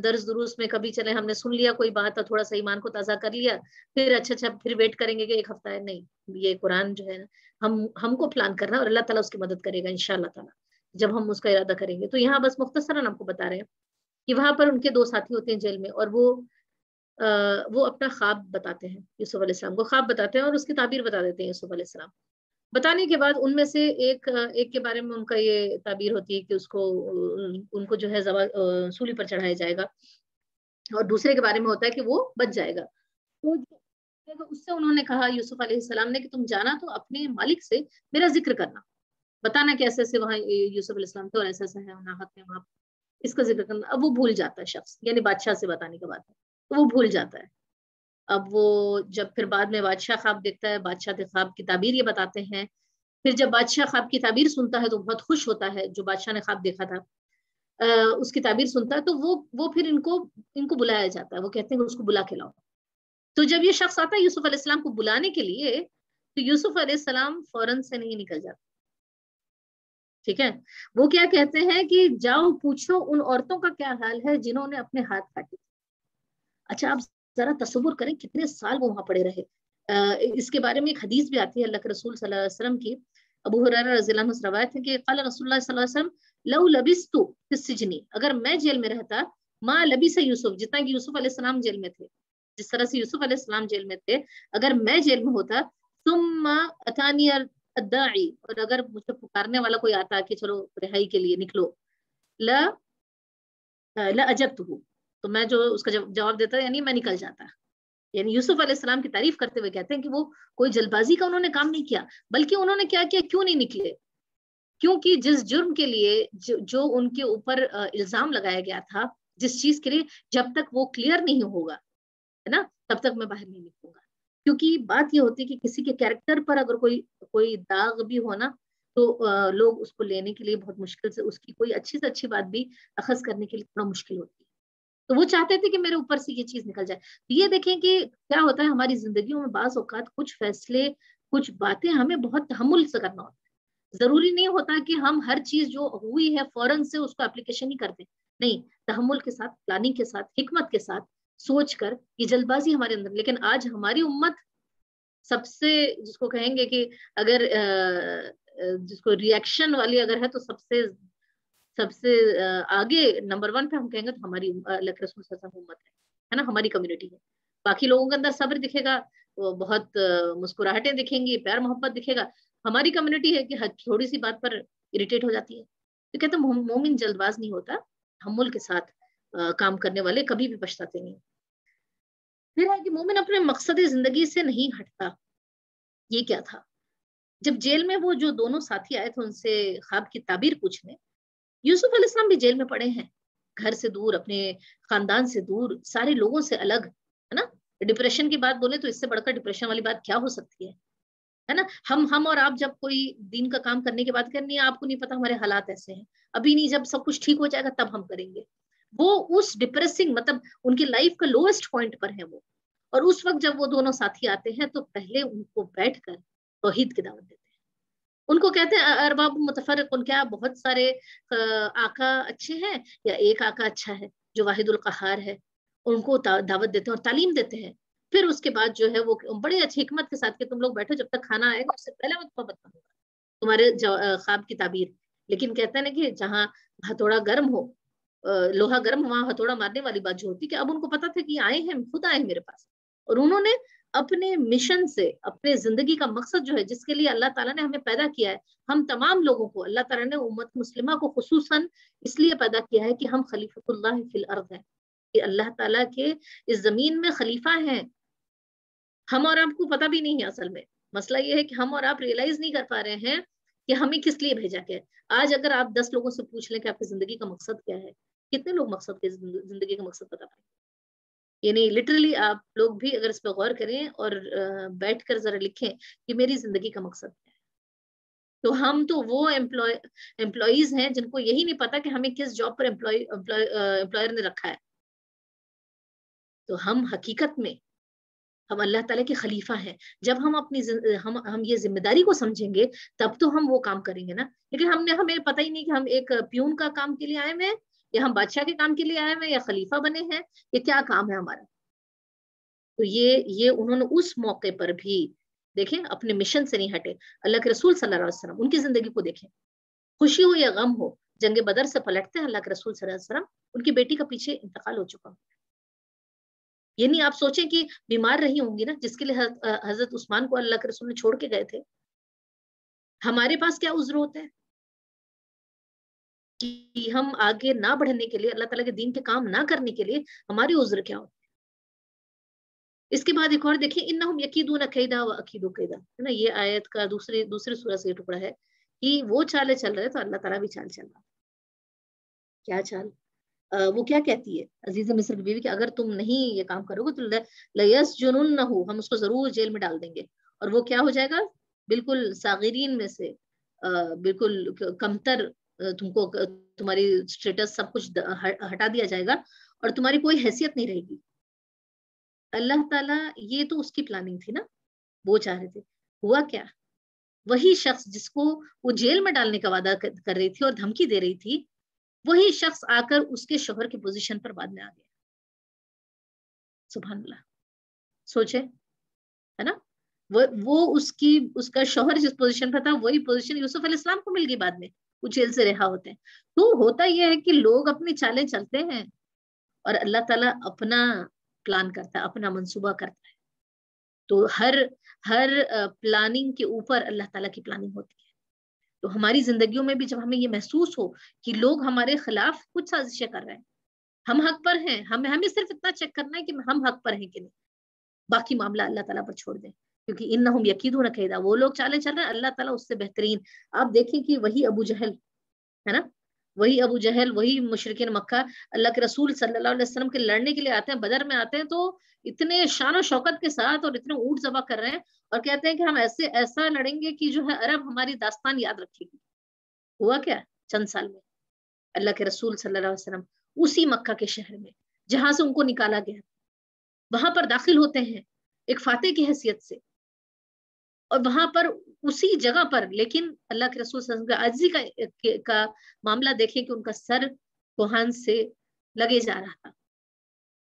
درس دروس میں کبھی چلے ہم نے سن لیا کوئی بات اور تھوڑا سا ایمان کو تازہ کر لیا، پھر اچھا پھر ویٹ کریں گے کہ 1 ہفتہ ہے. نہیں، یہ قرآن جو ہے نا ہم کو پلان کرنا، اور اللہ تعالیٰ اس کی مدد کرے گا انشاءاللہ تعالیٰ جب ہم اس کا ارادہ کریں گے. تو یہاں بس مختصراً آپ کو بتا رہے ہیں کہ وہاں پر ان کے 2 ساتھی ہوتے ہیں جیل میں، اور وہ اپنا خواب بتاتے ہیں یوسف علیہ السلام کو، خواب بتاتے ہیں اور اس کی تعبیر بتا دیتے ہیں یوسف علیہ السلام. بتانے کے بعد ان میں سے ایک کے بارے میں ان کا یہ تعبیر ہوتی ہے کہ ان کو جو ہے سولی پر چڑھایا جائے گا، اور دوسرے کے بارے میں ہوتا ہے کہ وہ بچ جائے گا. تو اس سے انہوں نے کہا یوسف علیہ السلام نے کہ تم جانا تو اپنے مالک سے میرا ذکر کرنا، بتانا کہ ایسے ایسے وہاں یوسف علیہ السلام تھے اور ایسا ایسا ہے ہے وہاں، اس کا ذکر کرنا. اب وہ بھول جاتا ہے شخص، یعنی بادشاہ سے بتانے کے بعد تو وہ بھول جاتا ہے. اب وہ جب پھر بعد میں بادشاہ خواب دیکھتا ہے، بادشاہ کے خواب کی تعبیر یہ بتاتے ہیں. پھر جب بادشاہ خواب کی تعبیر سنتا ہے تو بہت خوش ہوتا ہے، جو بادشاہ نے خواب دیکھا تھا اس کی تعبیر سنتا ہے. تو وہ پھر ان کو بلایا جاتا ہے، وہ کہتے ہیں اس کو بلا کے لاؤ. تو جب یہ شخص آتا ہے یوسف علیہ السلام کو بلانے کے لیے، تو یوسف علیہ السلام فوراً سے نہیں نکل جاتا. ٹھیک ہے، وہ کیا کہتے ہیں کہ جاؤ پوچھو ان عورتوں کا کیا حال ہے جنہوں نے اپنے ہاتھ کاٹے. اچھا آپ ذرا تصور کریں کتنے سال وہ وہاں پڑے رہے. اس کے بارے میں ایک حدیث بھی آتی ہے اللہ کے رسول صلی اللہ علیہ وسلم کی، ابو ہریرہ رضی اللہ عنہ سے روایت ہے کہ قال رسول اللہ صلی اللہ علیہ وسلم لو لبثت فی السجن، اگر میں جیل میں رہتا ما لبث یوسف، جتنا کہ یوسف علیہ السلام جیل میں تھے، جس طرح سے یوسف علیہ السلام جیل میں تھے، اگر میں جیل میں ہوتا ثم اتانی الداعی، اور اگر مجھے پکارنے والا کوئی آتا کہ چلو رہائی کے لیے نکلو، لا اجبته، تو میں جو اس کا جواب دیتا یعنی میں نکل جاتا. یعنی یوسف علیہ السلام کی تعریف کرتے ہوئے کہتے ہیں کہ وہ کوئی جلد بازی کا انہوں نے کام نہیں کیا، بلکہ انہوں نے کیا کیا، کیوں نہیں نکلے، کیونکہ جس جرم کے لیے جو ان کے اوپر الزام لگایا گیا تھا، جس چیز کے لیے جب تک وہ کلیئر نہیں ہوگا ہے نا تب تک میں باہر نہیں نکلوں گا. کیونکہ بات یہ ہوتی ہے کہ کسی کے کیریکٹر پر اگر کوئی داغ بھی ہونا تو لوگ اس کو لینے کے لیے بہت مشکل سے، اس کی کوئی اچھی سے اچھی بات بھی اخذ کرنے کے لیے تھوڑا مشکل ہوتی ہے. تو وہ چاہتے تھے کہ میرے اوپر سے یہ چیز نکل جائے. یہ دیکھیں کہ کیا ہوتا ہے ہماری زندگیوں میں بعض اوقات کچھ فیصلے، کچھ باتیں ہمیں بہت تحمل سے کرنا ہوتا ہے. ضروری نہیں ہوتا کہ ہم ہر چیز جو ہوئی ہے فوراً سے اس کو اپلیکیشن ہی کرتے، نہیں، تحمل کے ساتھ، پلاننگ کے ساتھ، حکمت کے ساتھ سوچ کر. یہ جلد بازی ہمارے اندر، لیکن آج ہماری امت سب سے جس کو کہیں گے کہ اگر جس کو ریئیکشن والی اگر ہے تو سب سے آگے نمبر 1 پہ ہم کہیں گے تو ہماری اللہ کے رسول صلی اللہ علیہ وسلم امت ہے نا، ہماری کمیونٹی ہے. باقی لوگوں کے اندر صبر دکھے گا، بہت مسکراہٹیں دکھیں گی، پیار محبت دکھے گا. ہماری کمیونٹی ہے کہ تھوڑی سی بات پر اریٹیٹ ہو جاتی ہے. تو کہتے ہیں مومن جلد باز نہیں ہوتا، تحمل کے ساتھ کام کرنے والے کبھی بھی پچھتاتے نہیں. پھر ہے کہ مومن اپنے مقصد زندگی سے نہیں ہٹتا. یہ کیا تھا؟ جب جیل میں وہ جو دونوں ساتھی آئے تھے ان سے خواب کی تعبیر پوچھنے، یوسف علیہ السلام بھی جیل میں پڑے ہیں، گھر سے دور، اپنے خاندان سے دور، سارے لوگوں سے الگ، ہے نا. ڈپریشن کی بات بولے تو اس سے بڑھ کر ڈپریشن والی بات کیا ہو سکتی ہے نا. ہم اور آپ جب کوئی دین کا کام کرنے کی بات کرنی ہے، آپ کو نہیں پتا ہمارے حالات ایسے ہیں، ابھی نہیں، جب سب کچھ ٹھیک ہو جائے گا تب ہم کریں گے. وہ اس ڈپریسنگ مطلب ان کی لائف کا لوسٹ پوائنٹ پر ہے وہ. اور اس وقت جب وہ دونوں ساتھی آتے ہیں تو پہلے ان کو بیٹھ کر توحید کی دعوت دیتے ہیں. ان کو کہتے ہیں ارباب متفرق، کیا بہت سارے آقا اچھے ہیں یا ایک آقا اچھا ہے جو واحد القہار ہے. ان کو دعوت دیتے ہیں اور تعلیم دیتے ہیں. پھر اس کے بعد جو ہے وہ بڑے اچھی حکمت کے ساتھ کہ تم لوگ بیٹھو جب تک کھانا آئے گا اس سے پہلے میں تمہیں بتاؤں گا تمہارے خواب کی تعبیر. لیکن کہتے ہیں نا کہ جہاں ہتھوڑا گرم ہو لوہا گرم وہاں ہتھوڑا مارنے والی بات جو ہوتی کہ اب ان کو پتا تھا کہ آئے ہیں خود آئے ہیں میرے پاس, اور انہوں نے اپنے مشن سے اپنے زندگی کا مقصد جو ہے جس کے لیے اللہ تعالیٰ نے ہمیں پیدا کیا ہے, ہم تمام لوگوں کو اللہ تعالیٰ نے امت مسلمہ کو خصوصاً اس لیے پیدا کیا ہے کہ ہم خلیفۃ اللہ فی الارض ہیں, کہ اللہ تعالیٰ کے اس زمین میں خلیفہ ہیں. ہم اور آپ کو پتہ بھی نہیں ہے اصل میں. مسئلہ یہ ہے کہ ہم اور آپ ریئلائز نہیں کر پا رہے ہیں کہ ہمیں کس لیے بھیجا گیا ہے. آج اگر آپ 10 لوگوں سے پوچھ لیں کہ آپ کی زندگی کا مقصد کیا ہے, کتنے لوگ مقصد کے زندگی کا مقصد بتا پائیں؟ یعنی لٹرلی آپ لوگ بھی اگر اس پہ غور کریں اور بیٹھ کر ذرا لکھیں کہ میری زندگی کا مقصد کیا ہے, تو ہم تو وہ امپلائیز ہیں جن کو یہی نہیں پتا کہ ہمیں کس جاب پر امپلائر نے رکھا ہے. تو ہم حقیقت میں ہم اللہ تعالیٰ کے خلیفہ ہیں. جب ہم اپنی ہم یہ ذمہ داری کو سمجھیں گے تب تو ہم وہ کام کریں گے نا. لیکن ہمیں پتہ ہی نہیں کہ ہم ایک پیون کا کام کے لیے آئے ہوئے ہیں یا ہم بادشاہ کے کام کے لیے آئے ہوئے ہیں یا خلیفہ بنے ہیں, یہ کیا کام ہے ہمارا. تو یہ انہوں نے اس موقع پر بھی دیکھیں اپنے مشن سے نہیں ہٹے. اللہ کے رسول صلی اللہ علیہ وسلم ان کی زندگی کو دیکھیں, خوشی ہو یا غم ہو جنگ بدر سے پلٹتے ہیں اللہ کے رسول صلی اللہ علیہ وسلم, ان کی بیٹی کا پیچھے انتقال ہو چکا. یعنی آپ سوچیں کہ بیمار رہی ہوں گی نا جس کے لیے حضرت عثمان کو اللہ کے رسول نے چھوڑ کے گئے تھے. ہمارے پاس کیا عذر ہوتا ہے کہ ہم آگے نہ بڑھنے کے لیے, اللہ تعالیٰ کے دین کے کام نہ کرنے کے لیے ہمارے عذر کیا ہوتے ہیں. اس کے بعد ایک اور دیکھیں انہم یکیدون کیدا واکید کیدا, ہے نا, یہ آیت کا دوسری سورہ سے یہ ٹکڑا ہے کہ وہ چالیں چل رہے تو اللہ تعالیٰ بھی چال چل رہا. کیا چال؟ وہ کیا کہتی ہے عزیز مصر کی بیوی کہ اگر تم نہیں یہ کام کرو گے تو لیسجننہ, ہم اس کو ضرور جیل میں ڈال دیں گے, اور وہ کیا ہو جائے گا بالکل صاغرین میں سے, بالکل کمتر, تم کو تمہاری سٹیٹس سب کچھ ہٹا دیا جائے گا اور تمہاری کوئی حیثیت نہیں رہے گی. اللہ تعالیٰ یہ تو اس کی پلاننگ تھی نا, وہ چاہ رہے تھے. ہوا کیا, وہی شخص جس کو وہ جیل میں ڈالنے کا وعدہ کر رہی تھی اور دھمکی دے رہی تھی, وہی شخص آ کر اس کے شوہر کی پوزیشن پر بعد میں آ گیا. سبحان اللہ, سوچے, ہے نا, وہ اس کا شوہر جس پوزیشن پر تھا وہی پوزیشن یوسف علیہ السلام کو مل گئی بعد میں, وہ جیل سے رہا ہوتے ہیں. تو ہوتا یہ ہے کہ لوگ اپنی چالیں چلتے ہیں اور اللہ تعالیٰ اپنا پلان کرتا ہے, اپنا منصوبہ کرتا ہے. تو ہر پلاننگ کے اوپر اللہ تعالیٰ کی پلاننگ ہوتی ہے. تو ہماری زندگیوں میں بھی جب ہمیں یہ محسوس ہو کہ لوگ ہمارے خلاف کچھ سازشیں کر رہے ہیں, ہم حق پر ہیں, ہمیں صرف اتنا چیک کرنا ہے کہ ہم حق پر ہیں کہ نہیں, باقی معاملہ اللہ تعالیٰ پر چھوڑ دیں, کیونکہ انہم یکیدون کیدا, وہ لوگ چالیں چل رہے ہیں, اللہ تعالیٰ اس سے بہترین. آپ دیکھیں کہ وہی ابو جہل, ہے نا, وہی ابو جہل, وہی مشرکین مکہ اللہ کے رسول صلی اللہ علیہ وسلم کے لڑنے کے لیے آتے ہیں, بدر میں آتے ہیں تو اتنے شان و شوکت کے ساتھ اور اتنے اونٹ ذبح کر رہے ہیں اور کہتے ہیں کہ ہم ایسا لڑیں گے کہ جو ہے عرب ہماری داستان یاد رکھے گی. ہوا کیا چند سال میں, اللہ کے رسول صلی اللہ علیہ وسلم اسی مکہ کے شہر میں جہاں سے ان کو نکالا گیا وہاں پر داخل ہوتے ہیں ایک فاتح کی حیثیت سے, اور وہاں پر اسی جگہ پر, لیکن اللہ کے رسول صلی اللہ علیہ وسلم کا عجزی کا معاملہ دیکھیں کہ ان کا سر کوہان سے لگے جا رہا تھا.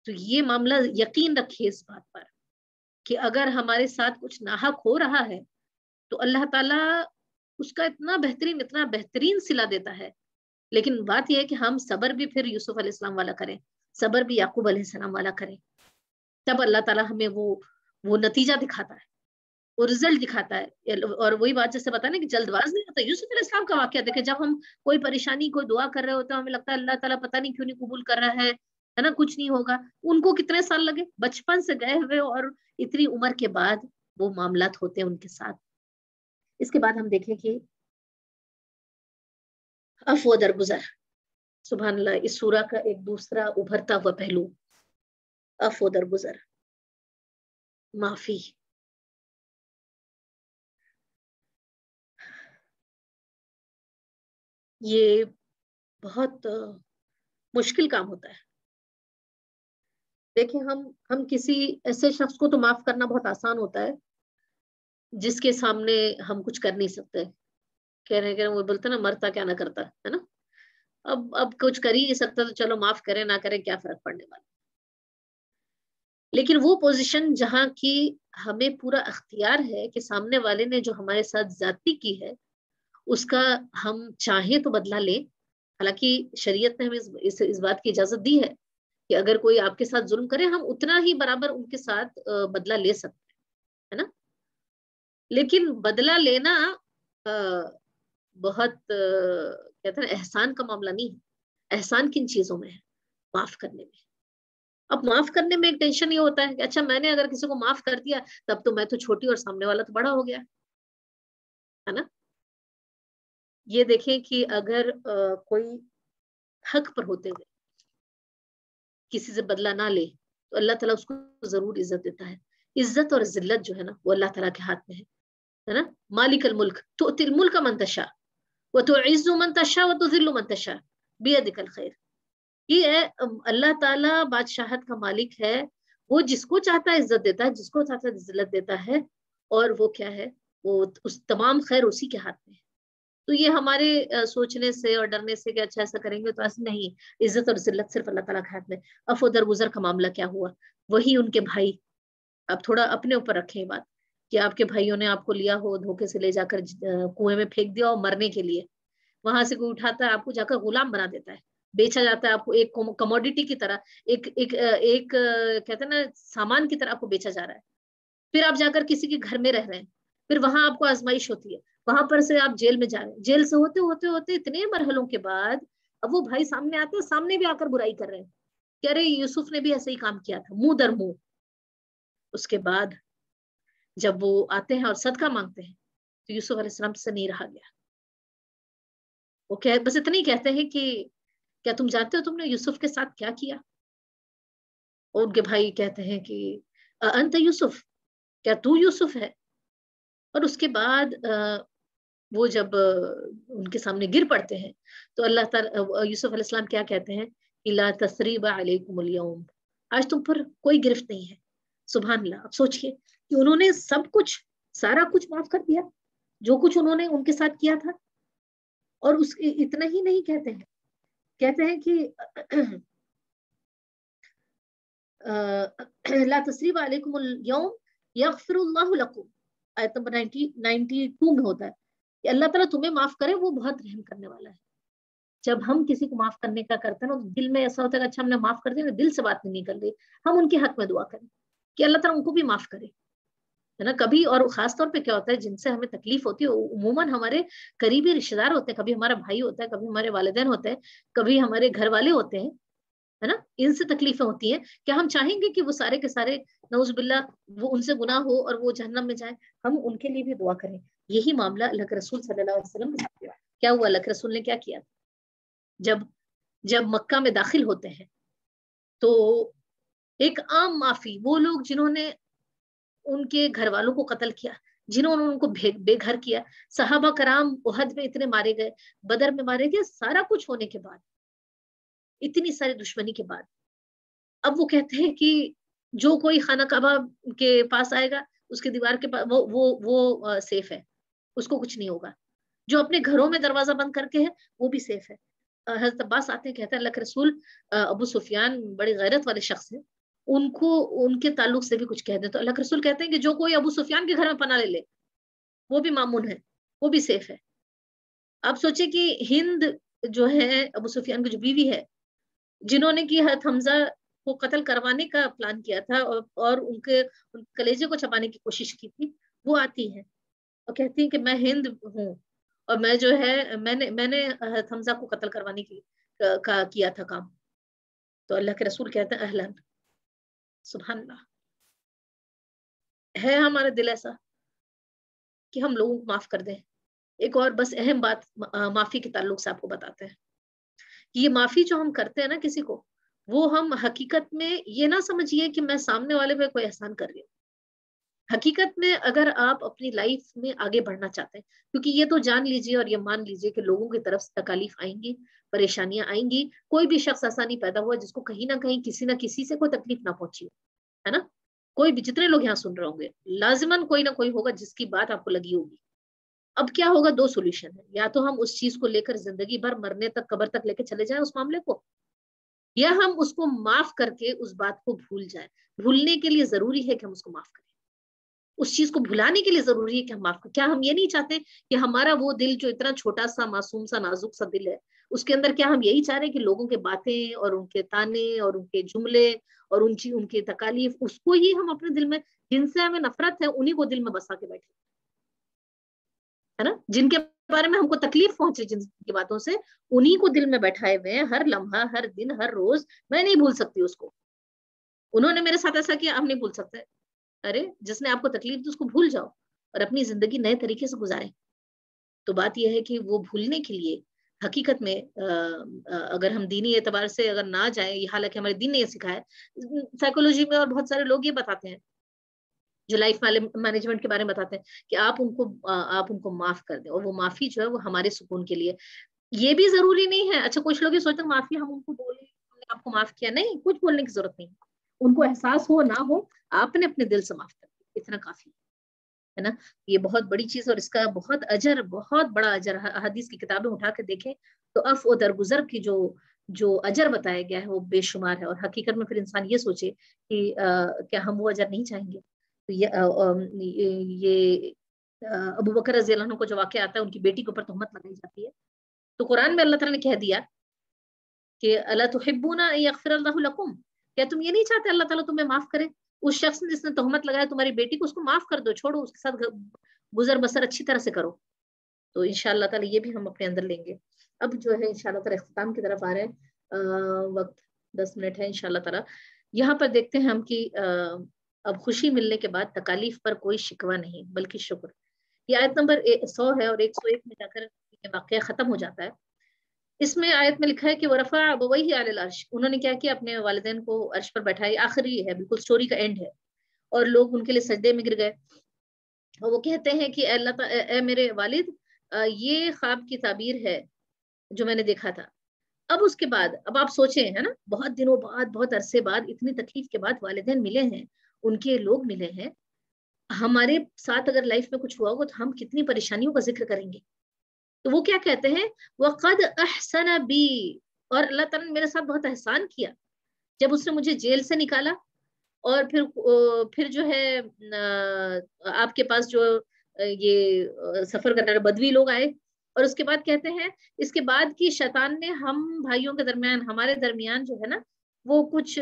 تو یہ معاملہ یقین رکھیے اس بات پر کہ اگر ہمارے ساتھ کچھ ناحق ہو رہا ہے تو اللہ تعالیٰ اس کا اتنا بہترین صلہ دیتا ہے. لیکن بات یہ ہے کہ ہم صبر بھی پھر یوسف علیہ السلام والا کریں, صبر بھی یعقوب علیہ السلام والا کریں, تب اللہ تعالیٰ ہمیں وہ نتیجہ دکھاتا ہے, وہ رزلٹ دکھاتا ہے. اور وہی بات جیسے بتا نا کہ جلد باز نہیں ہوتا. یوسف علیہ السلام کا واقعہ دیکھیں, جب ہم کوئی پریشانی کوئی دعا کر رہے ہوتے ہیں ہمیں لگتا ہے اللہ تعالیٰ پتہ نہیں کیوں نہیں قبول کر رہا ہے نا, کچھ نہیں ہوگا. ان کو کتنے سال لگے, بچپن سے گئے ہوئے اور اتنی عمر کے بعد وہ معاملات ہوتے ہیں ان کے ساتھ. اس کے بعد ہم دیکھیں کہ عفو درگزر, سبحان اللہ, اس سورہ کا ایک دوسرا ابھرتا ہوا پہلو, عفو درگزر, معافی. یہ بہت مشکل کام ہوتا ہے. دیکھیں ہم کسی ایسے شخص کو تو معاف کرنا بہت آسان ہوتا ہے جس کے سامنے ہم کچھ کر نہیں سکتے. کہہ رہے وہ بولتے نا مرتا کیا نہ کرتا, ہے نا. اب کچھ کر ہی نہیں سکتا تو چلو معاف کریں نہ کریں کیا فرق پڑنے والا. لیکن وہ پوزیشن جہاں کی ہمیں پورا اختیار ہے کہ سامنے والے نے جو ہمارے ساتھ زیادتی کی ہے اس کا ہم چاہیں تو بدلہ لیں. حالانکہ شریعت نے ہمیں اس بات کی اجازت دی ہے کہ اگر کوئی آپ کے ساتھ ظلم کرے ہم اتنا ہی برابر ان کے ساتھ بدلہ لے سکتے ہیں نا. لیکن بدلہ لینا بہت کہتے ہیں احسان کا معاملہ نہیں ہے. احسان کن چیزوں میں ہے؟ معاف کرنے میں. اب معاف کرنے میں ایک ٹینشن یہ ہوتا ہے کہ اچھا میں نے اگر کسی کو معاف کر دیا تب تو میں تو چھوٹی اور سامنے والا تو بڑا ہو گیا ہے نا. یہ دیکھیں کہ اگر کوئی حق پر ہوتے ہوئے کسی سے بدلہ نہ لے تو اللہ تعالیٰ اس کو ضرور عزت دیتا ہے. عزت اور ذلت جو ہے نا وہ اللہ تعالیٰ کے ہاتھ میں ہے نا. مالک الملک تؤتی الملک من تشاء وتعز من تشاء وتذل من تشاء بیدک الخیر. یہ ہے اللہ تعالیٰ بادشاہت کا مالک ہے. وہ جس کو چاہتا ہے عزت دیتا ہے, جس کو چاہتا ہے ذلت دیتا ہے, اور وہ کیا ہے, وہ اس تمام خیر اسی کے ہاتھ میں ہے. تو یہ ہمارے سوچنے سے اور ڈرنے سے کہ اچھا ایسا کریں گے تو ایسا نہیں. عزت اور ذلت صرف اللہ تعالیٰ کے ہاتھ میں. افو درگزر کا معاملہ کیا ہوا, وہی ان کے بھائی. اب تھوڑا اپنے اوپر رکھیں بات کہ آپ کے بھائیوں نے آپ کو لیا ہو, دھوکے سے لے جا کر کنویں میں پھینک دیا ہو مرنے کے لیے. وہاں سے کوئی اٹھاتا ہے آپ کو جا کر غلام بنا دیتا ہے, بیچا جاتا ہے آپ کو ایک کموڈیٹی کی طرح, ایک کہتے ہیں نا سامان کی طرح آپ کو بیچا جا رہا ہے. پھر آپ جا کر کسی کے گھر میں رہ رہے ہیں, پھر وہاں آپ کو آزمائش ہوتی ہے, وہاں پر سے آپ جیل میں جا رہے ہیں. جیل سے ہوتے ہوتے ہوتے اتنے مرحلوں کے بعد اب وہ بھائی سامنے آتے ہیں, سامنے بھی آ کر برائی کر رہے ہیں کہ ارے یوسف نے بھی ایسے ہی کام کیا تھا, منہ در منہ. اس کے بعد جب وہ آتے ہیں اور صدقہ مانگتے ہیں تو یوسف علیہ السلام سے نہیں رہا گیا. وہ بس اتنا ہی کہتے ہیں کہ کیا تم جانتے ہو تم نے یوسف کے ساتھ کیا کیا؟ اور ان کے بھائی کہتے ہیں کہ انت یوسف, کیا تو یوسف ہے؟ اور اس کے بعد وہ جب ان کے سامنے گر پڑتے ہیں تو اللہ تعالیٰ یوسف علیہ السلام کیا کہتے ہیں, لا تثریب علیکم اليوم, آج تم پر کوئی گرفت نہیں ہے. سبحان اللہ. اب سوچئے کہ انہوں نے سب کچھ سارا کچھ معاف کر دیا جو کچھ انہوں نے ان کے ساتھ کیا تھا. اور اس اتنا ہی نہیں کہتے ہیں کہ لا تثریب علیکم اليوم یغفر اللہ لکم, آیت نمبر 92 میں ہوتا ہے کہ اللہ تعالیٰ تمہیں معاف کرے, وہ بہت رحم کرنے والا ہے. جب ہم کسی کو معاف کرنے کا کرتے ہیں نا تو دل میں ایسا ہوتا ہے کہ اچھا ہم نے معاف کر دیا, دل سے بات نہیں نکل رہی, ہم ان کے حق میں دعا کریں کہ اللہ تعالیٰ ان کو بھی معاف کرے, ہے نا. کبھی اور خاص طور پہ کیا ہوتا ہے جن سے ہمیں تکلیف ہوتی ہے عموماً ہمارے قریبی رشتے دار ہوتے ہیں, کبھی ہمارا بھائی ہوتا ہے, کبھی ہمارے والدین ہوتے ہیں, کبھی ہمارے گھر والے ہوتے ہیں, ہے نا. ان سے تکلیفیں ہوتی ہیں کہ ہم چاہیں گے کہ وہ سارے کے سارے نعوذ باللہ وہ ان سے گناہ ہو اور وہ جہنم میں جائیں, ہم ان کے لیے بھی دعا کریں. یہی معاملہ اللہ کے رسول صلی اللہ علیہ وسلم کیا ہوا, اللہ کے رسول نے کیا کیا, جب مکہ میں داخل ہوتے ہیں تو ایک عام معافی, وہ لوگ جنہوں نے ان کے گھر والوں کو قتل کیا, جنہوں نے ان کو بے گھر کیا, صحابہ کرام احد میں اتنے مارے گئے, بدر میں مارے گئے, سارا کچھ ہونے کے بعد, اتنی ساری دشمنی کے بعد, اب وہ کہتے ہیں کہ جو کوئی خانہ کعبہ کے پاس آئے گا اس کے دیوار کے پاس وہ سیف ہے, اس کو کچھ نہیں ہوگا. جو اپنے گھروں میں دروازہ بند کر کے ہے وہ بھی سیف ہے. حضرت عباس آتے ہیں, کہتے ہیں اللہ کے رسول ابو سفیان بڑے غیرت والے شخص ہیں, ان کو ان کے تعلق سے بھی کچھ کہہ دیں. تو اللہ کے رسول کہتے ہیں کہ جو کوئی ابو سفیان کے گھر میں پناہ لے لے وہ بھی مامون ہے, وہ بھی سیف ہے. آپ سوچیں کہ ہند جو ہے ابو سفیان کی جو بیوی ہے, جنہوں نے کہ حضرت حمزہ کو قتل کروانے کا پلان کیا تھا اور ان کے کلیجے کو چھپانے کی کوشش کی تھی, وہ آتی ہے اور کہتی ہیں کہ میں ہند ہوں اور میں جو ہے میں نے حضرت حمزہ کو قتل کروانے کی کیا تھا کام. تو اللہ کے رسول کہتے ہیں اہلاً, سبحان اللہ. ہے ہمارا دل ایسا کہ ہم لوگوں کو معاف کر دیں. ایک اور بس اہم بات معافی کے تعلق سے آپ کو بتاتے ہیں کہ یہ معافی جو ہم کرتے ہیں نا کسی کو, وہ ہم حقیقت میں یہ نہ سمجھیے کہ میں سامنے والے پہ کوئی احسان کر رہی ہوں. حقیقت میں اگر آپ اپنی لائف میں آگے بڑھنا چاہتے ہیں, کیونکہ یہ تو جان لیجیے اور یہ مان لیجیے کہ لوگوں کی طرف سے تکالیف آئیں گی, پریشانیاں آئیں گی. کوئی بھی شخص ایسا نہیں پیدا ہوا جس کو کہیں نہ کہیں کسی نہ کسی سے کوئی تکلیف نہ پہنچی ہو, ہے نا. کوئی بھی, جتنے لوگ یہاں سن رہے ہوں گے لازماً کوئی نہ کوئی ہوگا جس کی بات آپ کو لگی ہوگی. اب کیا ہوگا, دو سولوشن ہے, یا تو ہم اس چیز کو لے کر زندگی بھر مرنے تک قبر تک لے کے چلے جائیں اس معاملے کو, یا ہم اس کو معاف کر کے اس بات کو بھول جائیں. بھولنے کے لیے ضروری ہے کہ ہم اس کو معاف کریں. اس چیز کو بھلانے کے لیے ضروری ہے کہ ہم معاف کریں. کیا ہم یہ نہیں چاہتے کہ ہمارا وہ دل جو اتنا چھوٹا سا معصوم سا نازک سا دل ہے, اس کے اندر کیا ہم یہی چاہ رہے ہیں کہ لوگوں کے باتیں اور ان کے تانے اور ان کے جملے اور ان کی تکالیف, اس کو ہی ہم اپنے دل میں, جن سے ہمیں نفرت ہے انہی کو دل میں بسا کے بیٹھے, ہے نا, جن کے بارے میں ہم کو تکلیف پہنچ رہی جن کی باتوں سے, انہی کو دل میں بیٹھائے ہوئے ہیں ہر لمحہ, ہر دن, ہر روز. میں نہیں بھول سکتی اس کو, انہوں نے میرے ساتھ ایسا کیا, ہم نہیں بھول سکتے. ارے جس نے آپ کو تکلیف دی اس کو بھول جاؤ اور اپنی زندگی نئے طریقے سے گزاریں. تو بات یہ ہے کہ وہ بھولنے کے لیے حقیقت میں اگر ہم دینی اعتبار سے اگر نہ جائیں, یہ حالانکہ ہمارے دین نے یہ سکھایا, سائیکولوجی میں اور بہت سارے لوگ یہ بتاتے ہیں جو لائف مینجمنٹ کے بارے میں بتاتے ہیں کہ آپ ان کو معاف کر دیں, اور وہ معافی جو ہے وہ ہمارے سکون کے لیے. یہ بھی ضروری نہیں ہے. اچھا کچھ لوگ یہ سوچتے ہیں معافی ہم ان کو بولیں, ہم نے آپ کو معاف کیا, نہیں, کچھ بولنے کی ضرورت نہیں. ان کو احساس ہو نہ ہو, آپ نے اپنے دل سے معاف کر دیا, اتنا کافی ہے نا. یہ بہت بڑی چیز, اور اس کا بہت اجر, بہت بڑا اجر. حدیث کی کتابیں اٹھا کے دیکھیں تو عفو و درگزر کی جو اجر بتایا گیا ہے وہ بے شمار ہے. اور حقیقت میں پھر انسان یہ سوچے کہ کیا ہم وہ اجر نہیں چاہیں گے. تو یہ ابو بکر رضی اللہ عنہ کو جو واقعہ آتا ہے, ان کی بیٹی کے اوپر تہمت لگائی جاتی ہے, تو قرآن میں اللہ تعالیٰ نے کہہ دیا کہ الا تحبون ان یغفر اللہ لکم, کیا تم یہ نہیں چاہتے اللہ تعالیٰ تمہیں معاف کرے. اس شخص نے جس نے تہمت لگایا تمہاری بیٹی کو, اس کو معاف کر دو, چھوڑو, اس کے ساتھ گزر بسر اچھی طرح سے کرو. تو انشاءاللہ تعالیٰ یہ بھی ہم اپنے اندر لیں گے. اب جو ہے انشاءاللہ تعالیٰ اختتام کی طرف آ رہے ہیں, وقت 10 منٹ ہے انشاءاللہ تعالیٰ. یہاں پر دیکھتے ہیں ہم کہ اب خوشی ملنے کے بعد تکالیف پر کوئی شکوہ نہیں بلکہ شکر. یہ آیت نمبر 100 ہے, اور 101 میں جا کر یہ واقعہ ختم ہو جاتا ہے. اس میں آیت میں لکھا ہے کہ ورفع ابویہ علی العرش, انہوں نے کیا کیا, اپنے والدین کو عرش پر بیٹھائی. آخری ہے, بالکل سٹوری کا اینڈ ہے, اور لوگ ان کے لیے سجدے میں گر گئے. اور وہ کہتے ہیں کہ اے میرے والد, یہ خواب کی تعبیر ہے جو میں نے دیکھا تھا. اب اس کے بعد, اب آپ سوچیں, ہے نا, بہت دنوں بعد, بہت عرصے بعد, اتنی تکلیف کے بعد والدین ملے ہیں, ان کے لوگ ملے ہیں. ہمارے ساتھ اگر لائف میں کچھ ہوا ہوگا تو ہم کتنی پریشانیوں کا ذکر کریں گے. تو وہ کیا کہتے ہیں, وَقَدْ أَحْسَنَ بِي, اور اللہ تعالیٰ نے میرے ساتھ بہت احسان کیا جب اس نے مجھے جیل سے نکالا, اور پھر جو ہے آپ کے پاس جو یہ سفر کرنے والے بدوی لوگ آئے, اور اس کے بعد کہتے ہیں اس کے بعد کی شیطان نے ہم بھائیوں کے درمیان, ہمارے درمیان جو ہے نا, وہ کچھ